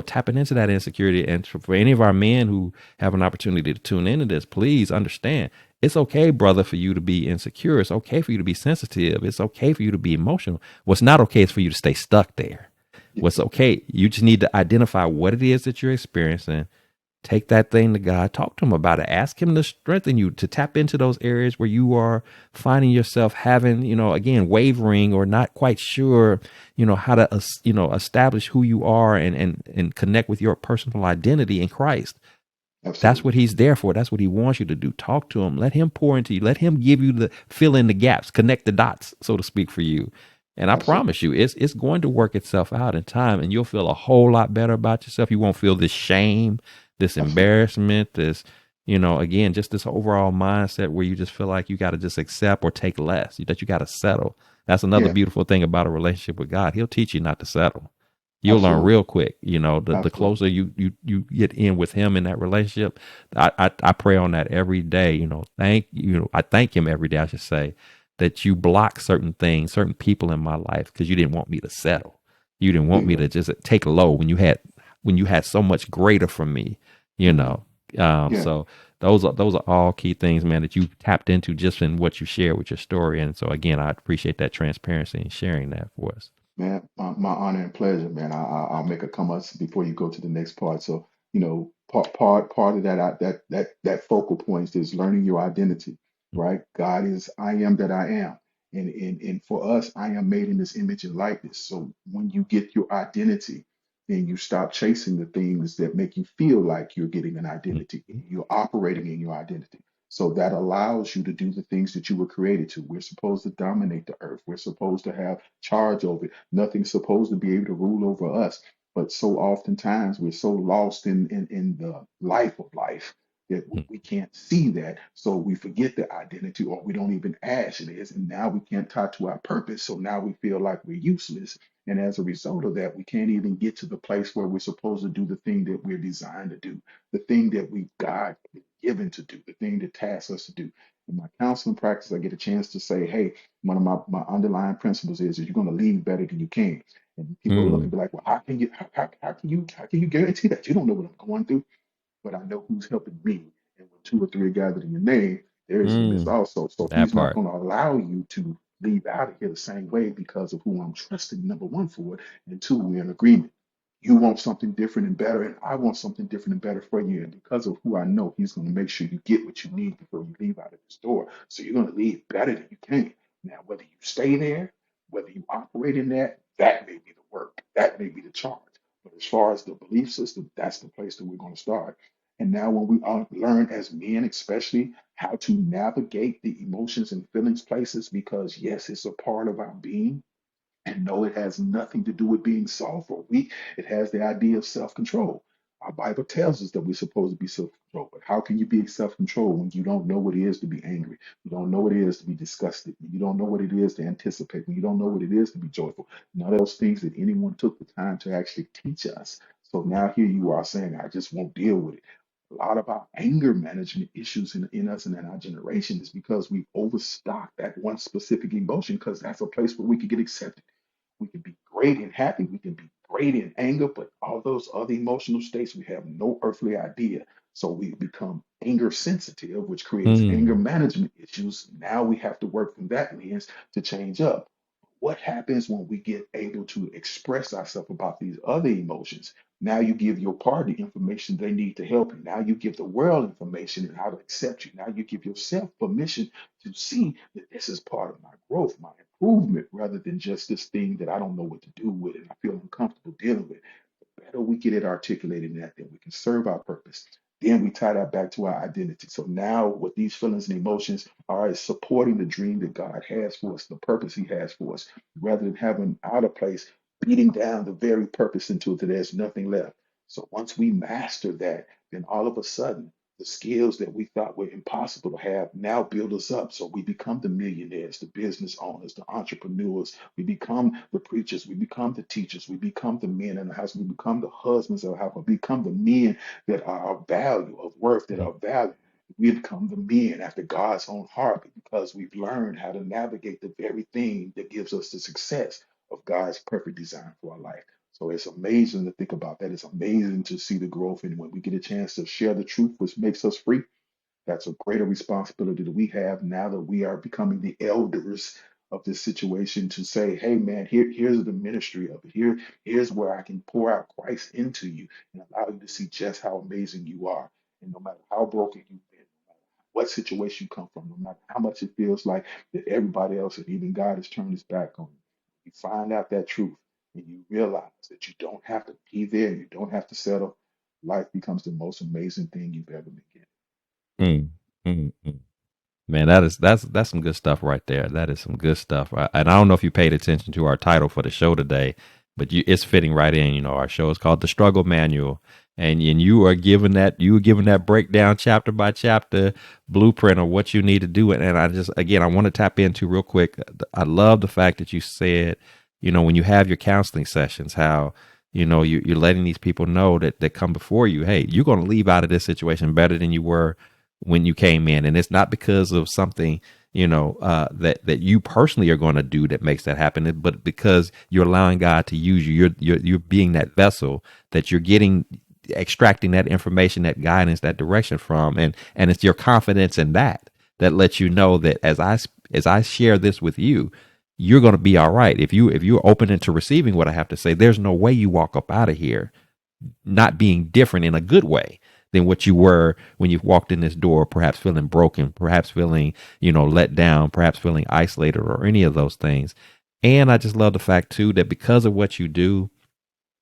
tapping into that insecurity. And for any of our men who have an opportunity to tune into this, please understand, it's okay, brother, for you to be insecure. It's okay for you to be sensitive. It's okay for you to be emotional. What's not okay is for you to stay stuck there. Yeah. What's okay, you just need to identify what it is that you're experiencing. Take that thing to God. Talk to him about it. Ask him to strengthen you, to tap into those areas where you are finding yourself having, again, wavering or not quite sure, how to, establish who you are and connect with your personal identity in Christ. That's what Absolutely. he's there for. That's what he wants you to do. Talk to him. Let him pour into you. Let him give you the, fill in the gaps, connect the dots, so to speak, for you. And I Absolutely. promise you, it's going to work itself out in time, and you'll feel a whole lot better about yourself. You won't feel this shame, this Absolutely. embarrassment, this, again, just this overall mindset where you just feel like you got to just accept or take less, that you got to settle. That's another Yeah. beautiful thing about a relationship with God. He'll teach you not to settle. You'll learn Absolutely. real quick. The Absolutely. closer you get in with him in that relationship. I pray on that every day. I thank him every day, I should say, that you block certain things, certain people in my life, because you didn't want me to settle. You didn't want me Bingo. to just take low when you had so much greater from me. You Hmm. know. Yeah. So those are all key things, man, that you tapped into just in what you share with your story. And so again, I appreciate that transparency and sharing that for us. Man, my honor and pleasure, man. I'll make a comment before you go to the next part. So, part of that, that focal point is learning your identity, right? God is, I am that I am. And for us, I am made in this image and likeness. So when you get your identity, then you stop chasing the things that make you feel like you're getting an identity. Mhm. You're operating in your identity. So that allows you to do the things that you were created to. We're supposed to dominate the earth. We're supposed to have charge over it. Nothing's supposed to be able to rule over us. But so oftentimes we're so lost in the life of life that we can't see that. So we forget the identity, or we don't even ask it is. And now we can't tie to our purpose. So now we feel like we're useless. And as a result of that, we can't even get to the place where we're supposed to do the thing that we're designed to do, the thing that we God given to do, the thing that tasks us to do. In my counseling practice, I get a chance to say, hey, one of my underlying principles is you're going to leave better than you came. And people look and Mm, be like, well, how can you guarantee that? You don't know what I'm going through, but I know who's helping me. And when two or three are gathered in your name, there is in the midst mm, also. So that he's not part. going to allow you to leave out of here the same way because of who I'm trusting, number one, for it. And two, we're in agreement. You want something different and better, and I want something different and better for you. And because of who I know, he's going to make sure you get what you need before you leave out of this door. So you're going to leave better than you came. Now, whether you stay there, whether you operate in that, that may be the work. That may be the charge. But as far as the belief system, that's the place that we're going to start. And now, when we all learn as men, especially, how to navigate the emotions and feelings places, because yes, it's a part of our being. And no, it has nothing to do with being soft or weak. It has the idea of self control. Our Bible tells us that we're supposed to be self controlled. But how can you be self controlled when you don't know what it is to be angry? You don't know what it is to be disgusted. You don't know what it is to anticipate. When you don't know what it is to be joyful. None of those things that anyone took the time to actually teach us. So now here you are saying, I just won't deal with it. A lot of our anger management issues in us and in our generation is because we've overstocked that one specific emotion because that's a place where we can get accepted. We can be great and happy. We can be great in anger, but all those other emotional states, we have no earthly idea. So we become anger sensitive, which creates anger Mm. management issues. Now we have to work from that lens to change up. What happens when we get able to express ourselves about these other emotions? Now you give your party information they need to help you. Now you give the world information and how to accept you. Now you give yourself permission to see that this is part of my growth, my improvement, rather than just this thing that I don't know what to do with and I feel uncomfortable dealing with. The better we get it articulating that, then we can serve our purpose. Then we tie that back to our identity. So now what these feelings and emotions are is supporting the dream that God has for us, the purpose He has for us, rather than having out of place, beating down the very purpose until there's nothing left. So once we master that, then all of a sudden the skills that we thought were impossible to have now build us up. So we become the millionaires, the business owners, the entrepreneurs. We become the preachers. We become the teachers. We become the men in the house. We become the husbands of the house. We become the men that are of value, of worth, that are valued. We become the men after God's own heart because we've learned how to navigate the very thing that gives us the success of God's perfect design for our life. So it's amazing to think about that. It's amazing to see the growth. And when we get a chance to share the truth, which makes us free, that's a greater responsibility that we have now that we are becoming the elders of this situation to say, hey man, here's the ministry of it. Here's where I can pour out Christ into you and allow you to see just how amazing you are. And no matter how broken you've been, no matter what situation you come from, no matter how much it feels like that everybody else and even God has turned his back on you, you find out that truth and you realize that you don't have to be there and you don't have to settle. Life becomes the most amazing thing you've ever been given. Mm. Mm. Mm. Man, that's some good stuff right there. That is some good stuff. And I don't know if you paid attention to our title for the show today, but it's fitting right in. Our show is called The Struggle Manual, and you were given that breakdown chapter by chapter blueprint of what you need to do. And I just again I want to tap into real quick. I love the fact that you said, when you have your counseling sessions, how you're letting these people know that come before you, hey, you're going to leave out of this situation better than you were when you came in, and it's not because of something that you personally are going to do that makes that happen, but because you're allowing God to use you. You're being that vessel that you're getting, extracting that information, that guidance, that direction from, and it's your confidence in that lets you know that as I share this with you, you're going to be all right. If you're open into receiving what I have to say, there's no way you walk up out of here not being different in a good way than what you were when you walked in this door, perhaps feeling broken, perhaps feeling, let down, perhaps feeling isolated or any of those things. And I just love the fact too that because of what you do,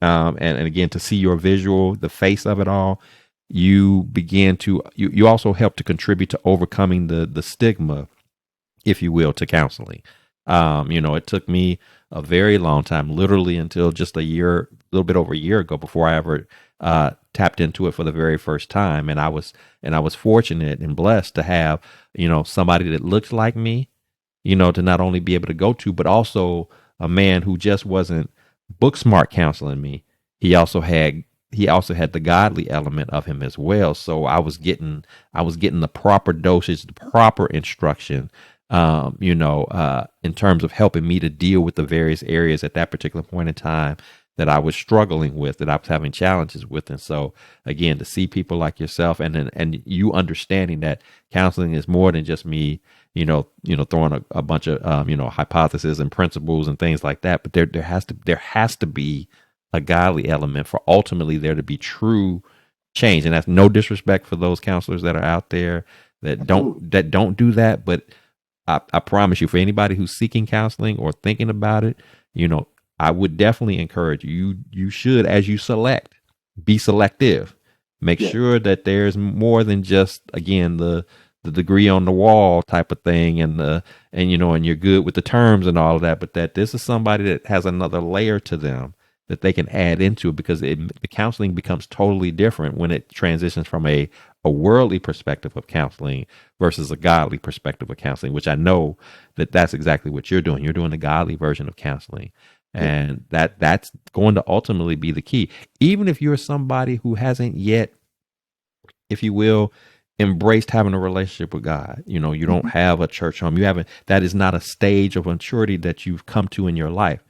and again, to see your visual, the face of it all, you also help to contribute to overcoming the stigma, if you will, to counseling. It took me a very long time, literally until just a little bit over a year ago, before I ever tapped into it for the very first time. And I was fortunate and blessed to have somebody that looked like me, to not only be able to go to, but also a man who just wasn't book smart counseling me. He also had the godly element of him as well. So I was getting the proper dosage, the proper instruction, in terms of helping me to deal with the various areas at that particular point in time that I was struggling with, that I was having challenges with. And so again, to see people like yourself and you understanding that counseling is more than just me, throwing a bunch of, hypotheses and principles and things like that. But there has to be a godly element for ultimately there to be true change. And that's no disrespect for those counselors that are out there that Absolutely. don't do that. But I promise you, for anybody who's seeking counseling or thinking about it, I would definitely encourage you. You should, as you select, be selective. Make Yeah, sure that there's more than just, again, the degree on the wall type of thing, and and you're good with the terms and all of that, but that this is somebody that has another layer to them that they can add into it, because the counseling becomes totally different when it transitions from a worldly perspective of counseling versus a godly perspective of counseling, which I know that that's exactly what you're doing. You're doing the godly version of counseling. yeah, And that's going to ultimately be the key. Even if you're somebody who hasn't yet, if you will, embraced having a relationship with God. You don't hmm, have a church home. You haven't, that is not a stage of maturity that you've come to in your life.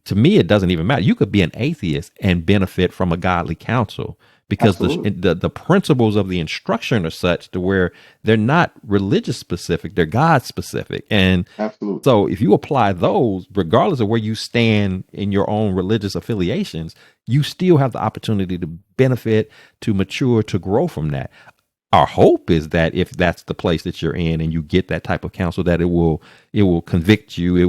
To me, it doesn't even matter. You could be an atheist and benefit from a godly counsel, because absolutely, the principles of the instruction are such to where they're not religious specific, they're God specific. And absolutely, so if you apply those, regardless of where you stand in your own religious affiliations, you still have the opportunity to benefit, to mature, to grow from that. Our hope is that if that's the place that you're in and you get that type of counsel, that it will convict you, it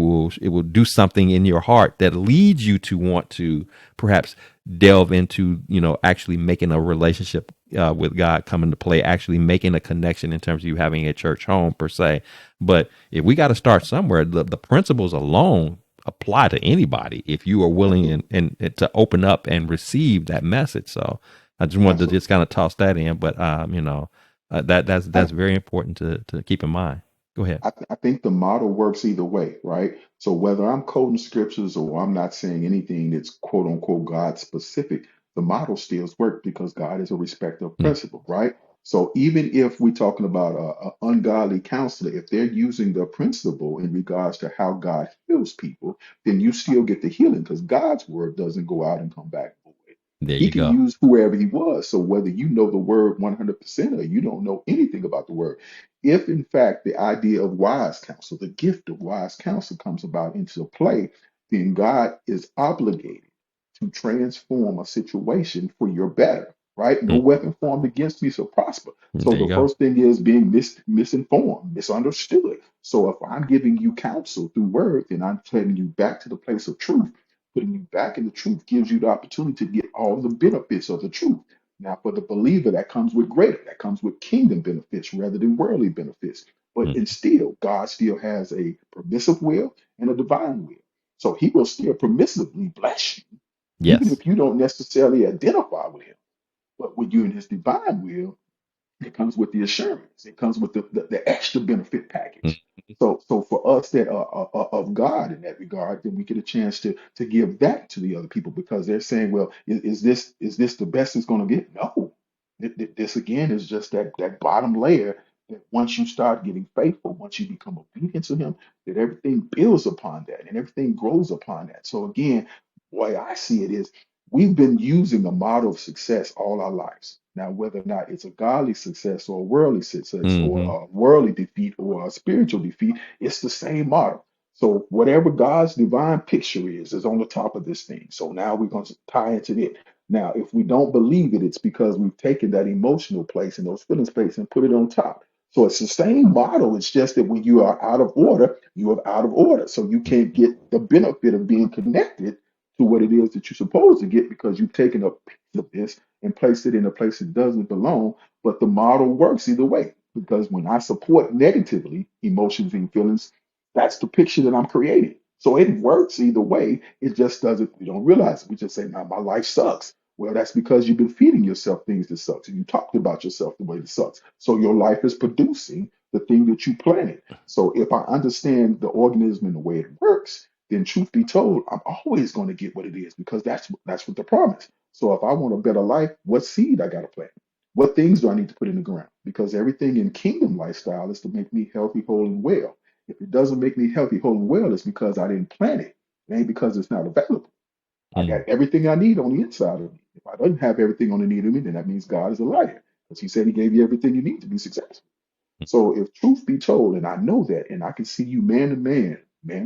will do something in your heart that leads you to want to perhaps delve into, actually making a relationship with God come into play, actually making a connection in terms of you having a church home per se. But if we got to start somewhere, the principles alone apply to anybody if you are willing absolutely, and to open up and receive that message. So I just wanted to absolutely. just kind of toss that in, but that's very important to keep in mind. Go ahead. I think the model works either way, right? So whether I'm quoting scriptures or I'm not saying anything that's quote unquote God specific, the model still works because God is a respecter of Mm, principle, right? So even if we're talking about a ungodly counselor, if they're using the principle in regards to how God heals people, then you still get the healing because God's word doesn't go out and come back void. there He you can go. use whoever he was. So whether you know the word 100% or you don't know anything about the word, if in fact the idea of wise counsel, the gift of wise counsel comes about into play, then God is obligated to transform a situation for your better, right? No Mm, weapon formed against me shall prosper. So there you the go. first thing is being misinformed, misunderstood. So if I'm giving you counsel through word, then I'm taking you back to the place of truth. Putting you back in the truth gives you the opportunity to get all the benefits of the truth. Now, for the believer, that comes with greater, that comes with kingdom benefits rather than worldly benefits. But Mm, and still, God still has a permissive will and a divine will. So he will still permissively bless you, even yes. if you don't necessarily identify with him. But when you're in his divine will, it comes with the assurance. It comes with the extra benefit Mm, package. So for us that are of God in that regard, then we get a chance to give that to the other people because they're saying, well, is this the best it's going to get? No. This again is just that bottom layer that once you start getting faithful, once you become obedient to Him, that everything builds upon that and everything grows upon that. So again, the way I see it is we've been using a model of success all our lives. Now, whether or not it's a godly success or a worldly success or hmm a worldly defeat or a spiritual defeat, it's the same model. So whatever God's divine picture is on the top of this thing. So now we're going to tie into it. Now, if we don't believe it, it's because we've taken that emotional place and those feeling space and put it on top. So it's the same model. It's just that when you are out of order, you are out of order. So you can't get the benefit of being connected to what it is that you're supposed to get because you've taken a piece of this and placed it in a place it doesn't belong. But the model works either way because when I support negatively emotions and feelings, that's the picture that I'm creating. So it works either way. It just doesn't, we don't realize it. We just say, now my life sucks. Well, that's because you've been feeding yourself things that sucks and you talked about yourself the way that sucks. So your life is producing the thing that you planted. So if I understand the organism and the way it works, then truth be told, I'm always going to get what it is because that's what the promise. So if I want a better life, what seed I got to plant? What things do I need to put in the ground? Because everything in kingdom lifestyle is to make me healthy, whole, and well. If it doesn't make me healthy, whole, and well, it's because I didn't plant it. It ain't because it's not available. I got mm, everything I need on the inside of me. If I don't have everything on the need of me, then that means God is a liar. Because he said he gave you everything you need to be successful. So if truth be told, and I know that, and I can see you man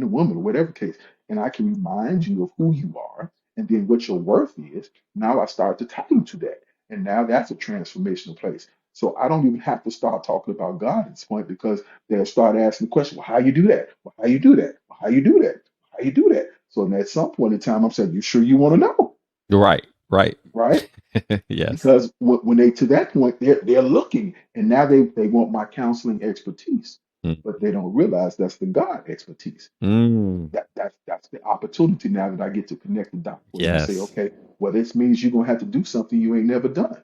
to woman, whatever case, and I can remind you of who you are and then what your worth is, now I start to tie you to that. And now that's a transformational place. So I don't even have to start talking about God at this point because they'll start asking the question, well, how you do that? Well, how you do that? Well, how you do that? How you do that? So at some point in time, I'm saying, you sure you want to know? right. Right. Right? Yes. because when they to that point, they're looking, and now they want my counseling expertise, Mm. but they don't realize that's the God expertise. Mm. That's the opportunity now that I get to connect the dots, where you say, Yes. okay, well, this means you're gonna have to do something you ain't never done.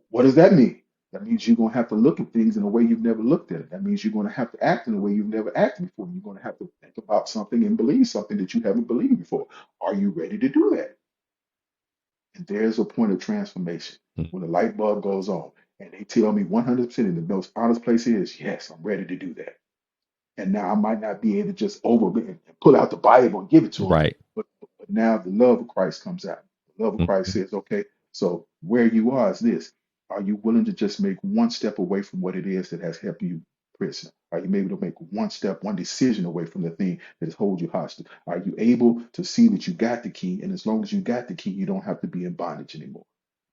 What does that mean? That means you're gonna have to look at things in a way you've never looked at it. That means you're gonna have to act in a way you've never acted before. You're gonna have to think about something and believe something that you haven't believed before. Are you ready to do that? And there's a point of transformation Mm. when the light bulb goes on, and they tell me 100% in the most honest place is, yes, I'm ready to do that. And now I might not be able to just over and pull out the Bible and give it to them, Right. but now the love of Christ comes out. The love of Christ Mhm. says, okay, so where you are is this. Are you willing to just make one step away from what it is that has helped you prisoner? Are you able to make one step, one decision away from the thing that has hold you hostage? Are you able to see that you got the key? And as long as you got the key, you don't have to be in bondage anymore.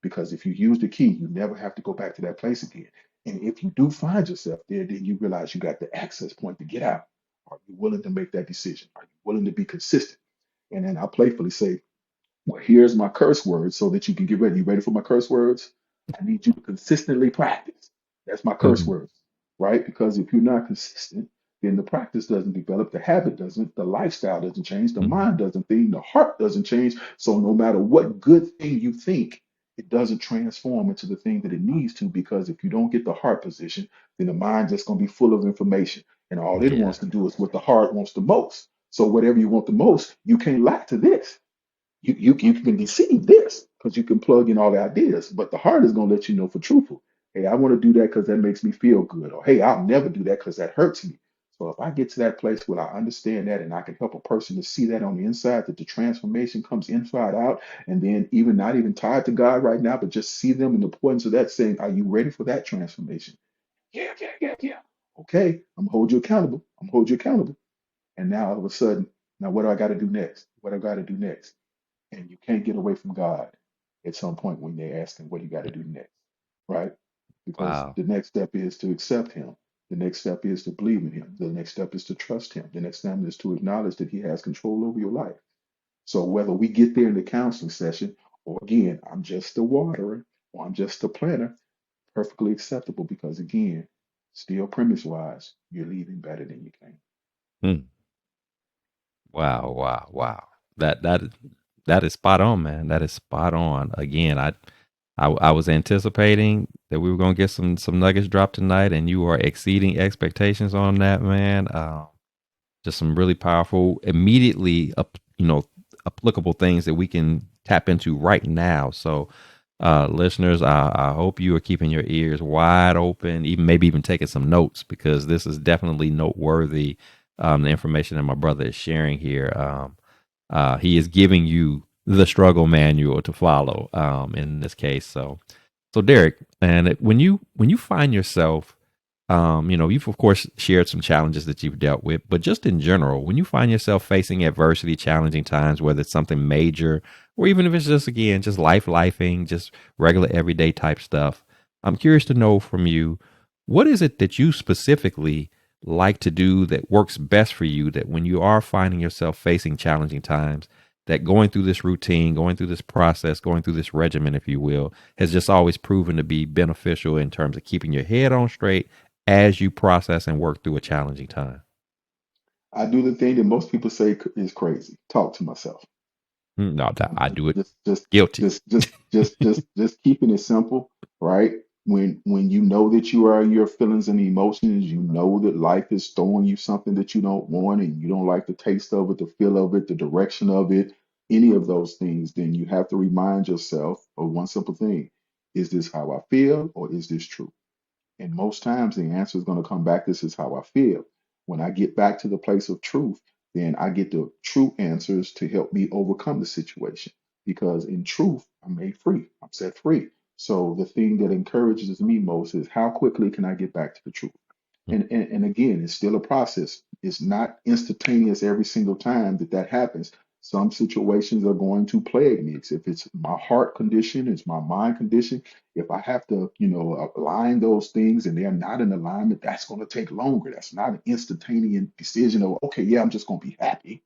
Because if you use the key, you never have to go back to that place again. And if you do find yourself there, then you realize you got the access point to get out. Are you willing to make that decision? Are you willing to be consistent? And then I playfully say, well, here's my curse words so that you can get ready. You ready for my curse words? I need you to consistently practice. That's my curse Mhm. words, right? Because if you're not consistent, then the practice doesn't develop, the habit doesn't, the lifestyle doesn't change, the Mhm. mind doesn't think, the heart doesn't change. So no matter what good thing you think, it doesn't transform into the thing that it needs to, because if you don't get the heart position, then the mind just going to be full of information. And all it Yeah. wants to do is what the heart wants the most. So whatever you want the most, you can't lack to this. You can deceive this because you can plug in all the ideas, but the heart is going to let you know for truthful. Hey, I want to do that because that makes me feel good. Or hey, I'll never do that because that hurts me. So if I get to that place where I understand that and I can help a person to see that on the inside, that the transformation comes inside out, and then even not even tied to God right now, but just see them in the importance of that, saying, are you ready for that transformation? Yeah, yeah, yeah, yeah. Okay, I'm gonna hold you accountable. I'm gonna hold you accountable. And now all of a sudden, now what do I got to do next? What do I got to do next? And you can't get away from God at some point when they ask him what you got to do next, right? Because Wow. the next step is to accept him. The next step is to believe in him. The next step is to trust him. The next step is to acknowledge that he has control over your life. So whether we get there in the counseling session, or again, I'm just a waterer, or I'm just a planter, perfectly acceptable, because again, still premise wise, you're leaving better than you came. Mm. Wow. Wow. Wow. That that is spot on, man. That is spot on. Again, I was anticipating that we were gonna get some nuggets dropped tonight, and you are exceeding expectations on that, man. Just some really powerful, immediately applicable things that we can tap into right now. So, listeners, I hope you are keeping your ears wide open, even maybe even taking some notes, because this is definitely noteworthy. The information that my brother is sharing here. He is giving you the struggle manual to follow. In this case, so Derek, and when you find yourself, you've of course shared some challenges that you've dealt with, but just in general, when you find yourself facing adversity, challenging times, whether it's something major or even if it's just again just lifing, just regular everyday type stuff, I'm curious to know from you, what is it that you specifically like to do that works best for you, that when you are finding yourself facing challenging times, that going through this routine, going through this process, going through this regimen, if you will, has just always proven to be beneficial in terms of keeping your head on straight as you process and work through a challenging time? I do the thing that most people say is crazy. Talk to myself. No, I'm I do it just just guilty. just just just keeping it simple, right? When you know that you are your feelings and emotions, you know that life is throwing you something that you don't want, and you don't like the taste of it, the feel of it, the direction of it, any of those things, then you have to remind yourself of one simple thing. Is this how I feel, or is this true? And most times the answer is going to come back, this is how I feel. When I get back to the place of truth, then I get the true answers to help me overcome the situation. Because in truth, I'm made free, I'm set free. So the thing that encourages me most is how quickly can I get back to the truth? And again, it's still a process. It's not instantaneous every single time that that happens. Some situations are going to plague me. If it's my heart condition, it's my mind condition. If I have to, align those things and they're not in alignment, that's going to take longer. That's not an instantaneous decision of, okay, yeah, I'm just going to be happy.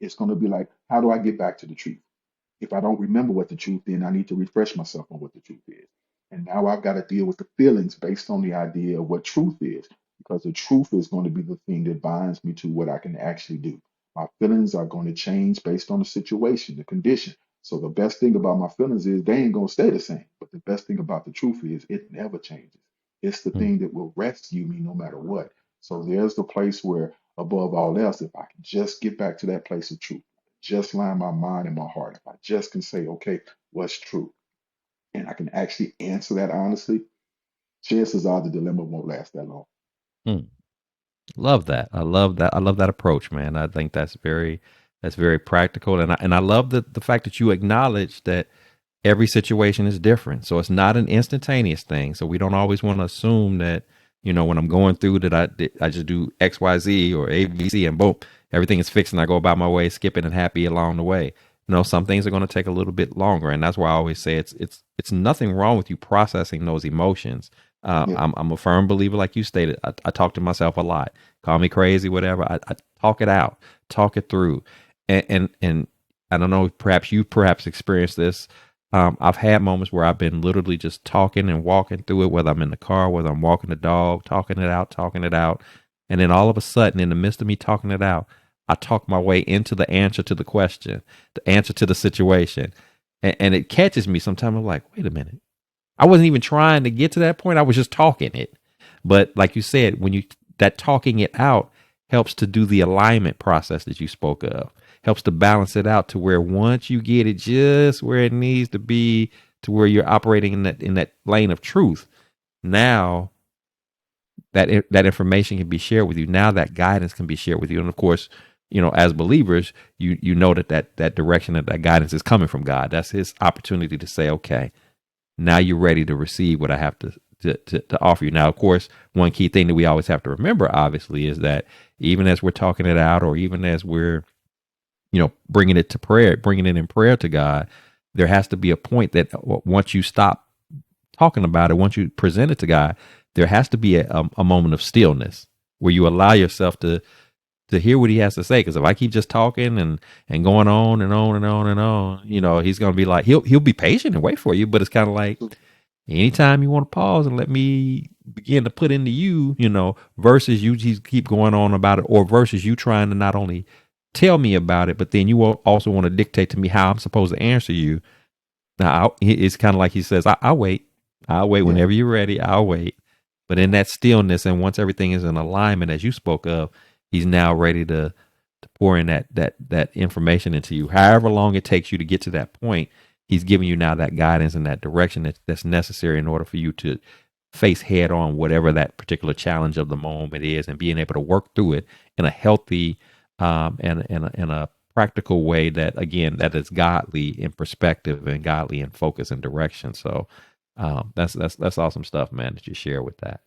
It's going to be like, how do I get back to the truth? If I don't remember what the truth is, I need to refresh myself on what the truth is. And now I've got to deal with the feelings based on the idea of what truth is, because the truth is going to be the thing that binds me to what I can actually do. My feelings are going to change based on the situation, the condition. So the best thing about my feelings is they ain't going to stay the same. But the best thing about the truth is it never changes. It's the Mm, thing that will rescue me no matter what. So there's the place where, above all else, if I can just get back to that place of truth, just line my mind and my heart, if I just can say, okay, what's true? And I can actually answer that honestly, chances are the dilemma won't last that long. mm. Love that. I love that. I love that approach, man. I think that's very practical, and I love the fact that you acknowledge that every situation is different. So it's not an instantaneous thing. So we don't always want to assume that, when I'm going through that I just do X, Y, Z or A, B, C and boom, everything is fixed and I go about my way, skipping and happy along the way. Some things are going to take a little bit longer. And that's why I always say it's nothing wrong with you processing those emotions. Yeah, I'm a firm believer, like you stated. I talk to myself a lot. Call me crazy, whatever. I talk it out, talk it through, and I don't know. Perhaps you experienced this. I've had moments where I've been literally just talking and walking through it, whether I'm in the car, whether I'm walking the dog, talking it out. And then all of a sudden, in the midst of me talking it out, I talk my way into the answer to the question, the answer to the situation. And it catches me sometimes. I'm like, wait a minute. I wasn't even trying to get to that point. I was just talking it. But like you said, that talking it out helps to do the alignment process that you spoke of, helps to balance it out to where once you get it just where it needs to be, to where you're operating in that lane of truth, now that information can be shared with you. Now that guidance can be shared with you. And of course, as believers, you know that direction, that guidance is coming from God. That's his opportunity to say, okay, now you're ready to receive what I have to offer you. Now, of course, one key thing that we always have to remember, obviously, is that even as we're talking it out, or even as we're, bringing it to prayer, bringing it in prayer to God, there has to be a point that once you stop talking about it, once you present it to God, there has to be a moment of stillness where you allow yourself to hear what he has to say. Because if I keep just talking and going on and on and on and on, he's going to be like, he'll be patient and wait for you. But it's kind of like, anytime you want to pause and let me begin to put into you, versus you just keep going on about it, or versus you trying to not only tell me about it, but then you also want to dictate to me how I'm supposed to answer you. Now, it's kind of like he says, I'll wait. I'll wait yeah. whenever you're ready. I'll wait. But in that stillness, and once everything is in alignment, as you spoke of, he's now ready to pour in that information into you. However long it takes you to get to that point, he's giving you now that guidance and that direction that's necessary in order for you to face head on whatever that particular challenge of the moment is, and being able to work through it in a healthy and a practical way that, again, that is godly in perspective and godly in focus and direction. So that's awesome stuff, man, that you share with that.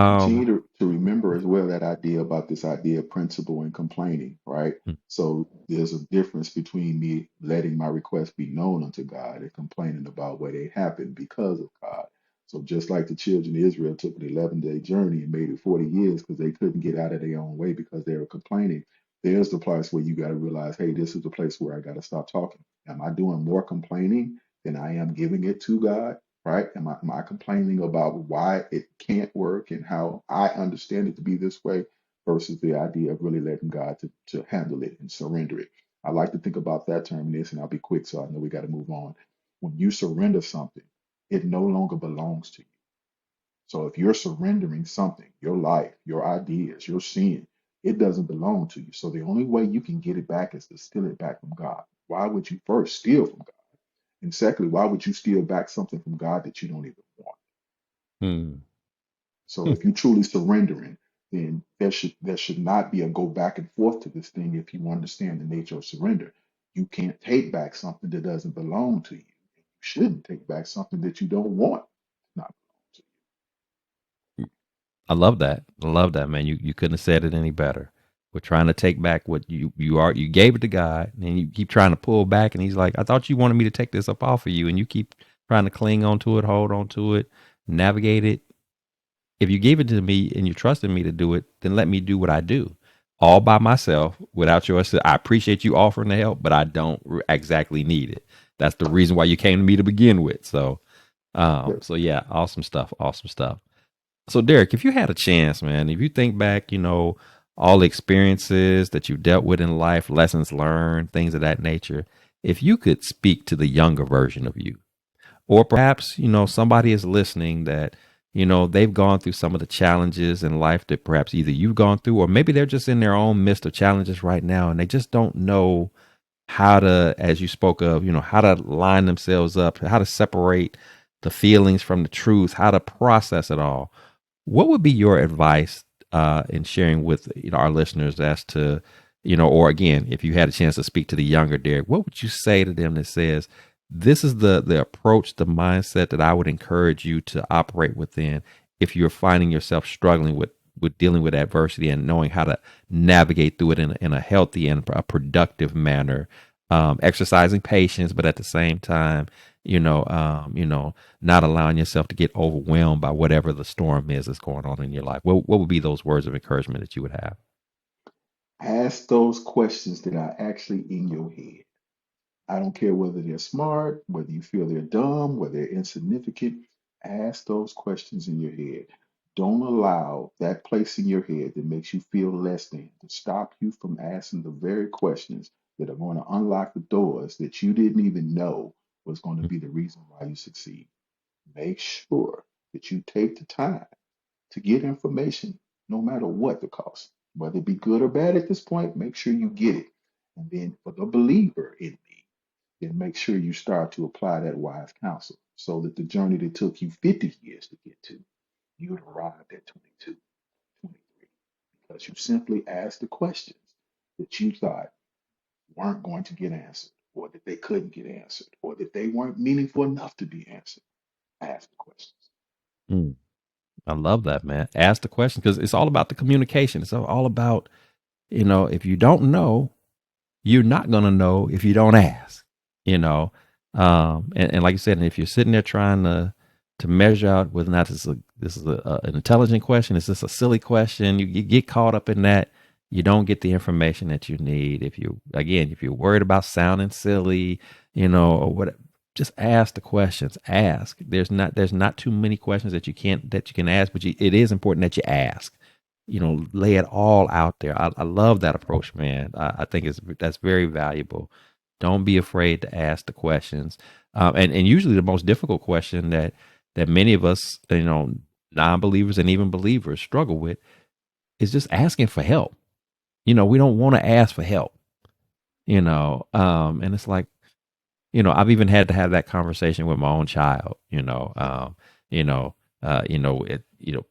Continue Um, to remember as well that idea about this idea of principle and complaining, right? mm, So there's a difference between me letting my request be known unto God and complaining about what they happened because of God. So just like the children of Israel took an 11-day journey and made it 40 years because they couldn't get out of their own way because they were complaining, there's the place where you got to realize, hey, this is the place where I got to stop talking. Am I doing more complaining than I am giving it to God? Right? Am I complaining about why it can't work and how I understand it to be this way versus the idea of really letting God to handle it and surrender it? I like to think about that term in this, and I'll be quick so I know we got to move on. When you surrender something, it no longer belongs to you. So if you're surrendering something, your life, your ideas, your sin, it doesn't belong to you. So the only way you can get it back is to steal it back from God. Why would you first steal from God? And secondly, why would you steal back something from God that you don't even want? mm, So if you're truly surrendering, then there should not be a go back and forth to this thing if you understand the nature of surrender. You can't take back something that doesn't belong to you. You shouldn't take back something that you don't want to not belong to I love that. I love that, man. You couldn't have said it any better. We're trying to take back what you gave it to God, and you keep trying to pull back, and he's like, I thought you wanted me to take this up off of you, and you keep trying to cling on to it, hold on to it, navigate it. If you gave it to me and you trusted me to do it, then let me do what I do. all by myself without your assistance. I appreciate you offering to help, but I don't exactly need it. That's the reason why you came to me to begin with. So, Yeah. so yeah, awesome stuff. Awesome stuff. So, Derek, if you had a chance, man, if you think back, all the experiences that you dealt with in life, lessons learned, things of that nature, if you could speak to the younger version of you, or perhaps, somebody is listening that, they've gone through some of the challenges in life that perhaps either you've gone through, or maybe they're just in their own midst of challenges right now and they just don't know how to, as you spoke of, how to line themselves up, how to separate the feelings from the truth, how to process it all. What would be your advice in sharing with our listeners as to, or again, if you had a chance to speak to the younger Derek, what would you say to them that says, this is the approach, the mindset that I would encourage you to operate within if you're finding yourself struggling with dealing with adversity and knowing how to navigate through it in a healthy and a productive manner, exercising patience, but at the same time, not allowing yourself to get overwhelmed by whatever the storm is that's going on in your life. What would be those words of encouragement that you would have? Ask those questions that are actually in your head. I don't care whether they're smart, whether you feel they're dumb, whether they're insignificant. Ask those questions in your head. Don't allow that place in your head that makes you feel less than to stop you from asking the very questions that are going to unlock the doors that you didn't even know was going to be the reason why you succeed. Make sure that you take the time to get information, no matter what the cost, whether it be good or bad at this point, make sure you get it. And then for the believer in me, then make sure you start to apply that wise counsel so that the journey that took you 50 years to get to, you would arrive at 22, 23, because you simply asked the questions that you thought weren't going to get answered, or that they couldn't get answered, or that they weren't meaningful enough to be answered. Ask the questions. Mm, I love that, man. Ask the question because it's all about the communication. It's all about, if you don't know, you're not going to know if you don't ask, you know. And like you said, if you're sitting there trying to measure out whether or not this is an intelligent question, is this a silly question? You get caught up in that. You don't get the information that you need. If you're worried about sounding silly, or what, just ask the questions. Ask. There's not too many questions that you can ask, but it is important that you ask. Lay it all out there. I love that approach, man. I think that's very valuable. Don't be afraid to ask the questions. And usually the most difficult question that many of us, non-believers and even believers struggle with is just asking for help. We don't want to ask for help, and it's like, I've even had to have that conversation with my own child, you know,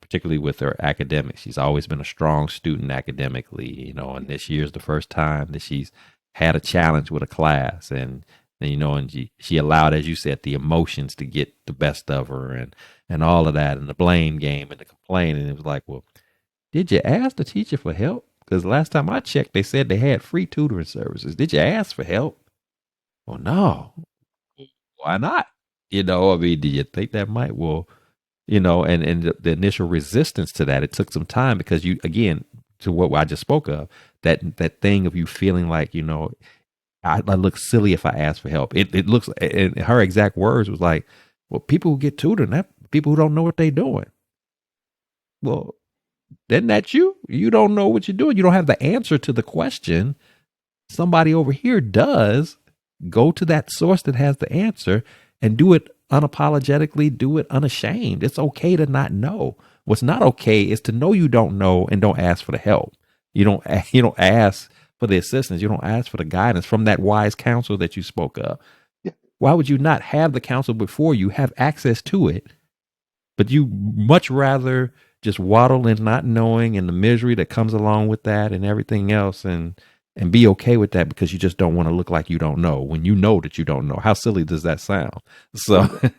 particularly with her academics. She's always been a strong student academically, and this year's the first time that she's had a challenge with a class, and she allowed, as you said, the emotions to get the best of her, and all of that, and the blame game and the complaint. And it was like, well, did you ask the teacher for help? Because last time I checked, they said they had free tutoring services. Did you ask for help? Well, no. Why not? I mean, do you think that might? Well, and the initial resistance to that, it took some time because again, to what I just spoke of, that thing of you feeling like, I look silly if I ask for help. It looks, and her exact words was like, well, people who get tutored, that people who don't know what they're doing. Well, isn't that you? You don't know what you're doing. You don't have the answer to the question. Somebody over here does. Go to that source that has the answer and do it unapologetically, do it unashamed. It's okay to not know. What's not okay is to know you don't know and don't ask for the help. You don't ask for the assistance. You don't ask for the guidance from that wise counsel that you spoke of. Yeah, Why would you not have the counsel before you have access to it, but you much rather just waddle in not knowing and the misery that comes along with that and everything else, and be okay with that because you just don't want to look like you don't know when you know that you don't know. How silly does that sound? So, well,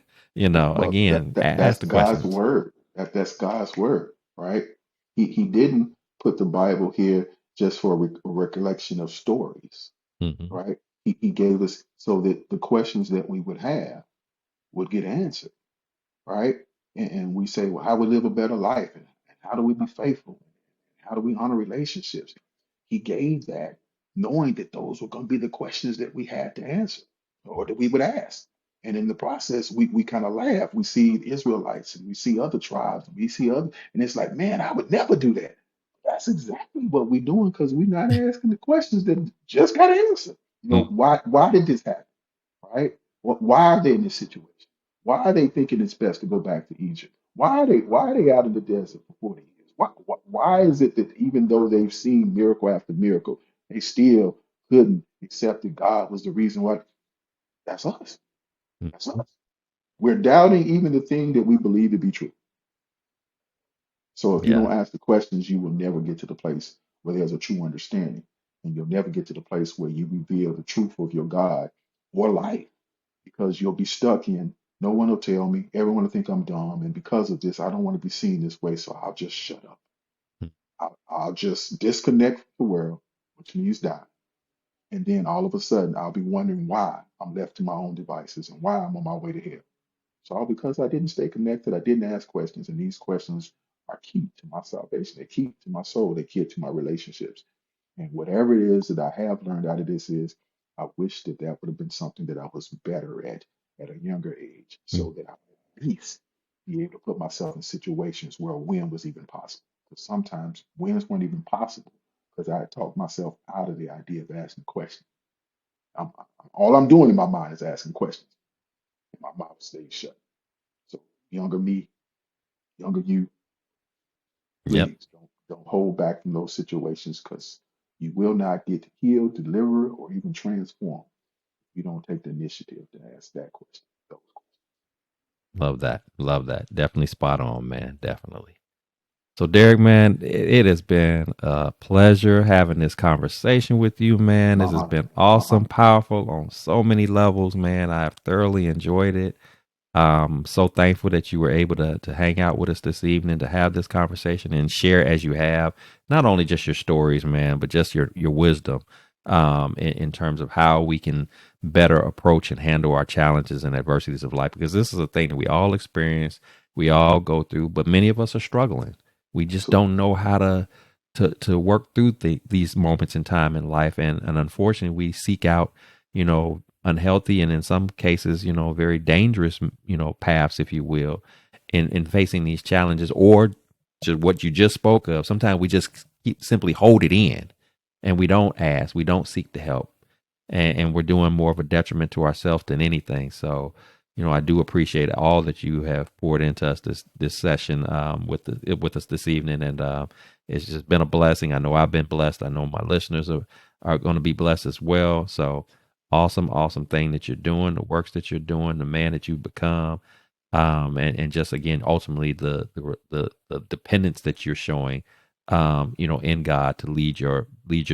well, again, ask that's the God's questions. word. That's God's word, right? He didn't put the Bible here just for a recollection of stories, Hmm. right? He gave us so that the questions that we would have would get answered, right? And we say, well, how we live a better life, and how do we be faithful? How do we honor relationships? He gave that knowing that those were going to be the questions that we had to answer or that we would ask. And in the process, we kind of laugh. We see the Israelites and we see other tribes and we see other, and it's like, man, I would never do that. That's exactly what we're doing because we're not asking the questions that just got answered. Mm. Why did this happen? Right? Why are they in this situation? Why are they thinking it's best to go back to Egypt? Why are they out in the desert for 40 years? Why is it that even though they've seen miracle after miracle, they still couldn't accept that God was the reason why? That's us. Mm. That's us. We're doubting even the thing that we believe to be true. So if you Yeah. don't ask the questions, you will never get to the place where there's a true understanding. And you'll never get to the place where you reveal the truth of your God or life because you'll be stuck in no one will tell me, everyone will think I'm dumb. And because of this, I don't want to be seen this way. So I'll just shut up. Mm. I'll just disconnect from the world, which means die. And then all of a sudden, I'll be wondering why I'm left to my own devices and why I'm on my way to hell. It's all because I didn't stay connected. I didn't ask questions. And these questions are key to my salvation. They're key to my soul. They're key to my relationships. And whatever it is that I have learned out of this is, I wish that that would have been something that I was better at a younger age, Mm. so that I would at least be able to put myself in situations where a win was even possible. Because sometimes wins weren't even possible because I had talked myself out of the idea of asking questions. All I'm doing in my mind is asking questions, and my mouth stays shut. So younger me, younger you, Yep. please don't hold back from those situations because you will not get healed, delivered, or even transformed if you don't take the initiative to ask that question. Those Love that. Love that. Definitely spot on, man. Definitely. So, Derrick, man, it has been a pleasure having this conversation with you, man. my This has honor, been my awesome, honor. powerful on so many levels, man. I have thoroughly enjoyed it. So thankful that you were able to hang out with us this evening to have this conversation and share as you have, not only just your stories, man, but just your wisdom in terms of how we can better approach and handle our challenges and adversities of life. Because this is a thing that we all experience, we all go through, but many of us are struggling. We just Absolutely. don't know how to work through these moments in time in life, and unfortunately, we seek out, unhealthy and in some cases, very dangerous, paths, if you will, in facing these challenges, or just what you just spoke of. Sometimes we just simply hold it in and we don't ask, we don't seek the help, and we're doing more of a detriment to ourselves than anything. So, I do appreciate all that you have poured into us this session with us this evening, and it's just been a blessing. I know I've been blessed. I know my listeners are going to be blessed as well. So awesome, awesome thing that you're doing, the works that you're doing, the man that you've become, and just again, ultimately the dependence that you're showing, in God to lead your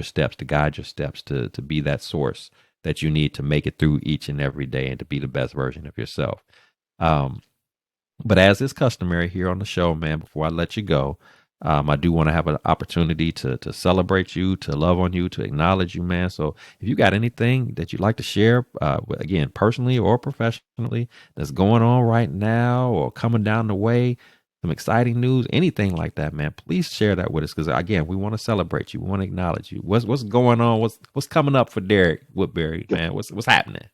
steps, to guide your steps, to be that source that you need to make it through each and every day and to be the best version of yourself. Um, but as is customary here on the show, man, before I let you go, I do want to have an opportunity to celebrate you, to love on you, to acknowledge you, man. So if you got anything that you'd like to share, again, personally or professionally, that's going on right now or coming down the way, some exciting news, anything like that, man, please share that with us. Because again, we want to celebrate you, we want to acknowledge you. What's going on? What's coming up for Derrick Woodbury, Yeah. man? What's happening?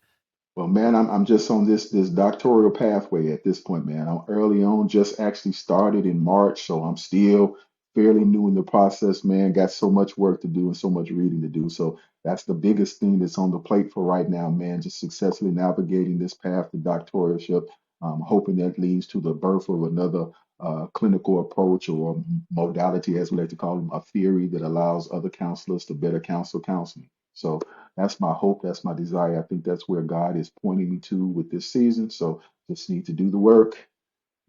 Well, man, I'm just on this doctoral pathway at this point, man. I'm early on, just actually started in March, so I'm still fairly new in the process, man. Got so much work to do and so much reading to do. So that's the biggest thing that's on the plate for right now, man. Just successfully navigating this path to doctoralship. Hoping that leads to the birth of another clinical approach or modality, as we like to call them, a theory that allows other counselors to better counsel counseling. So that's my hope. That's my desire. I think that's where God is pointing me to with this season. So just need to do the work,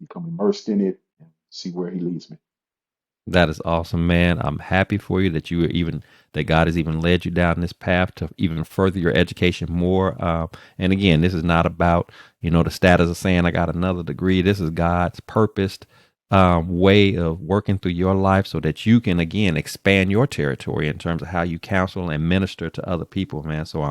become immersed in it, and see where He leads me. That is awesome, man. I'm happy for you that that God has even led you down this path to even further your education more. And again, this is not about, the status of saying I got another degree. This is God's purposed way of working through your life so that you can again expand your territory in terms of how you counsel and minister to other people, man. So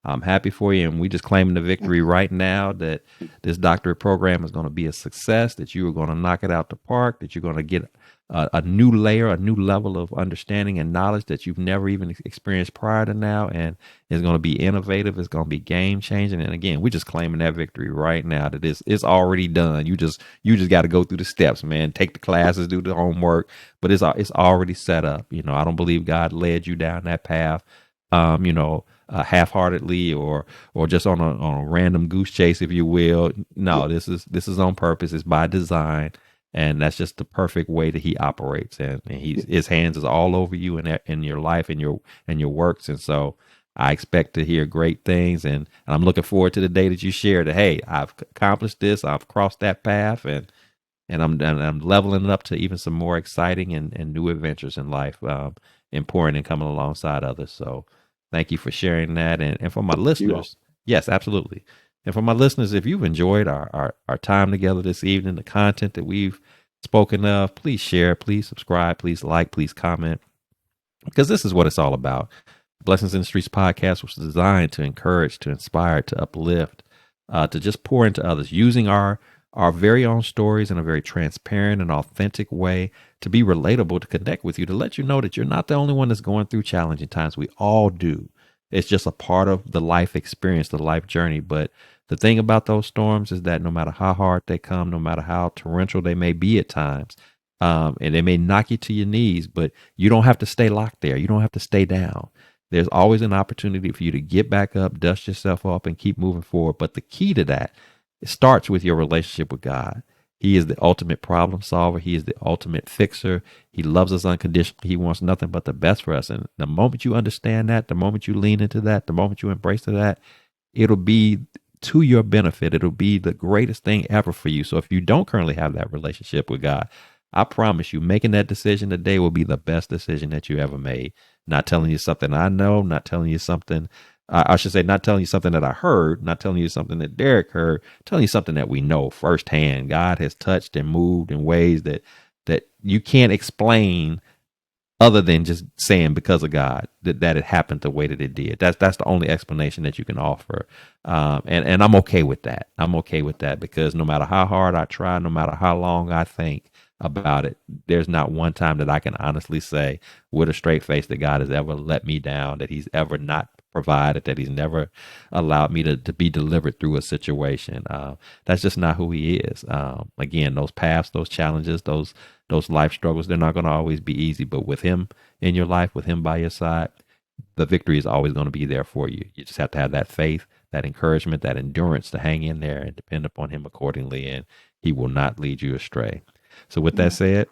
I'm happy for you, and we just claiming the victory right now that this doctorate program is going to be a success, that you are going to knock it out the park, that you're going to get a new layer, a new level of understanding and knowledge that you've never even experienced prior to now, and it's going to be innovative. It's going to be game changing. And again, we're just claiming that victory right now. That it's already done. You just got to go through the steps, man. Take the classes, do the homework, but it's already set up. I don't believe God led you down that path, half-heartedly or just on a random goose chase, if you will. No, this is on purpose. It's by design. And that's just the perfect way that he operates, and his hands is all over you in your life and your works. And so I expect to hear great things, and I'm looking forward to the day that you share that. Hey, I've accomplished this, I've crossed that path, and I'm leveling it up to even some more exciting and new adventures in life, important and coming alongside others. So thank you for sharing that, and for my listeners, yes, absolutely. And for my listeners, if you've enjoyed our time together this evening, the content that we've spoken of, please share, please subscribe, please like, please comment, because this is what it's all about. Blessings in the Streets podcast was designed to encourage, to inspire, to uplift, to just pour into others, using our very own stories in a very transparent and authentic way, to be relatable, to connect with you, to let you know that you're not the only one that's going through challenging times. We all do. It's just a part of the life experience, the life journey. But the thing about those storms is that no matter how hard they come, no matter how torrential they may be at times, and they may knock you to your knees, but you don't have to stay locked there. You don't have to stay down. There's always an opportunity for you to get back up, dust yourself up, and keep moving forward. But the key to that, it starts with your relationship with God. He is the ultimate problem solver. He is the ultimate fixer. He loves us unconditionally. He wants nothing but the best for us. And the moment you understand that, the moment you lean into that, the moment you embrace that, it'll be to your benefit. It'll be the greatest thing ever for you. So if you don't currently have that relationship with God, I promise you, making that decision today will be the best decision that you ever made. Not telling you something I know, not telling you something, I should say, not telling you something that I heard, not telling you something that Derrick heard, telling you something that we know firsthand. God has touched and moved in ways that you can't explain, other than just saying because of God that it happened the way that it did. That's the only explanation that you can offer. And I'm okay with that. I'm okay with that, because no matter how hard I try, no matter how long I think about it, there's not one time that I can honestly say with a straight face that God has ever let me down, that he's ever not provided, that he's never allowed me to be delivered through a situation. That's just not who he is. Again, those paths, those challenges, those life struggles, they're not going to always be easy, but with him in your life, with him by your side, the victory is always going to be there for you. You just have to have that faith, that encouragement, that endurance to hang in there and depend upon him accordingly, and he will not lead you astray. So with that said,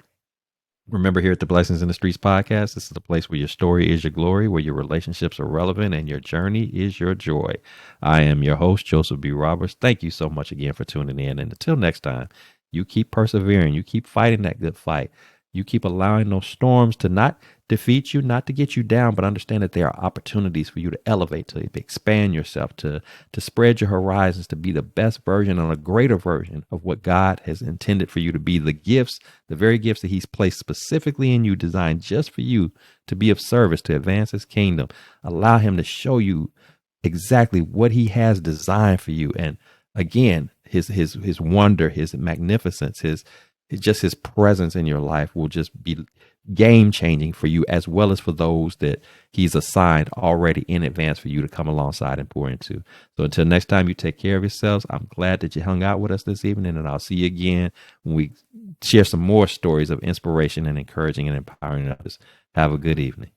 remember, here at the Blessings in the Streets podcast, this is the place where your story is your glory, where your relationships are relevant, and your journey is your joy. I am your host, Joseph B. Roberts. Thank you so much again for tuning in. And until next time, you keep persevering. You keep fighting that good fight. You keep allowing those storms to not defeat you, not to get you down, but understand that there are opportunities for you to elevate, to expand yourself, to spread your horizons, to be the best version and a greater version of what God has intended for you to be. The gifts, the very gifts that he's placed specifically in you, designed just for you to be of service, to advance his kingdom. Allow him to show you exactly what he has designed for you. And again, his wonder, his magnificence, his presence in your life will just be game changing for you, as well as for those that he's assigned already in advance for you to come alongside and pour into. So until next time, you take care of yourselves. I'm glad that you hung out with us this evening, and I'll see you again when we share some more stories of inspiration and encouraging and empowering others. Have a good evening.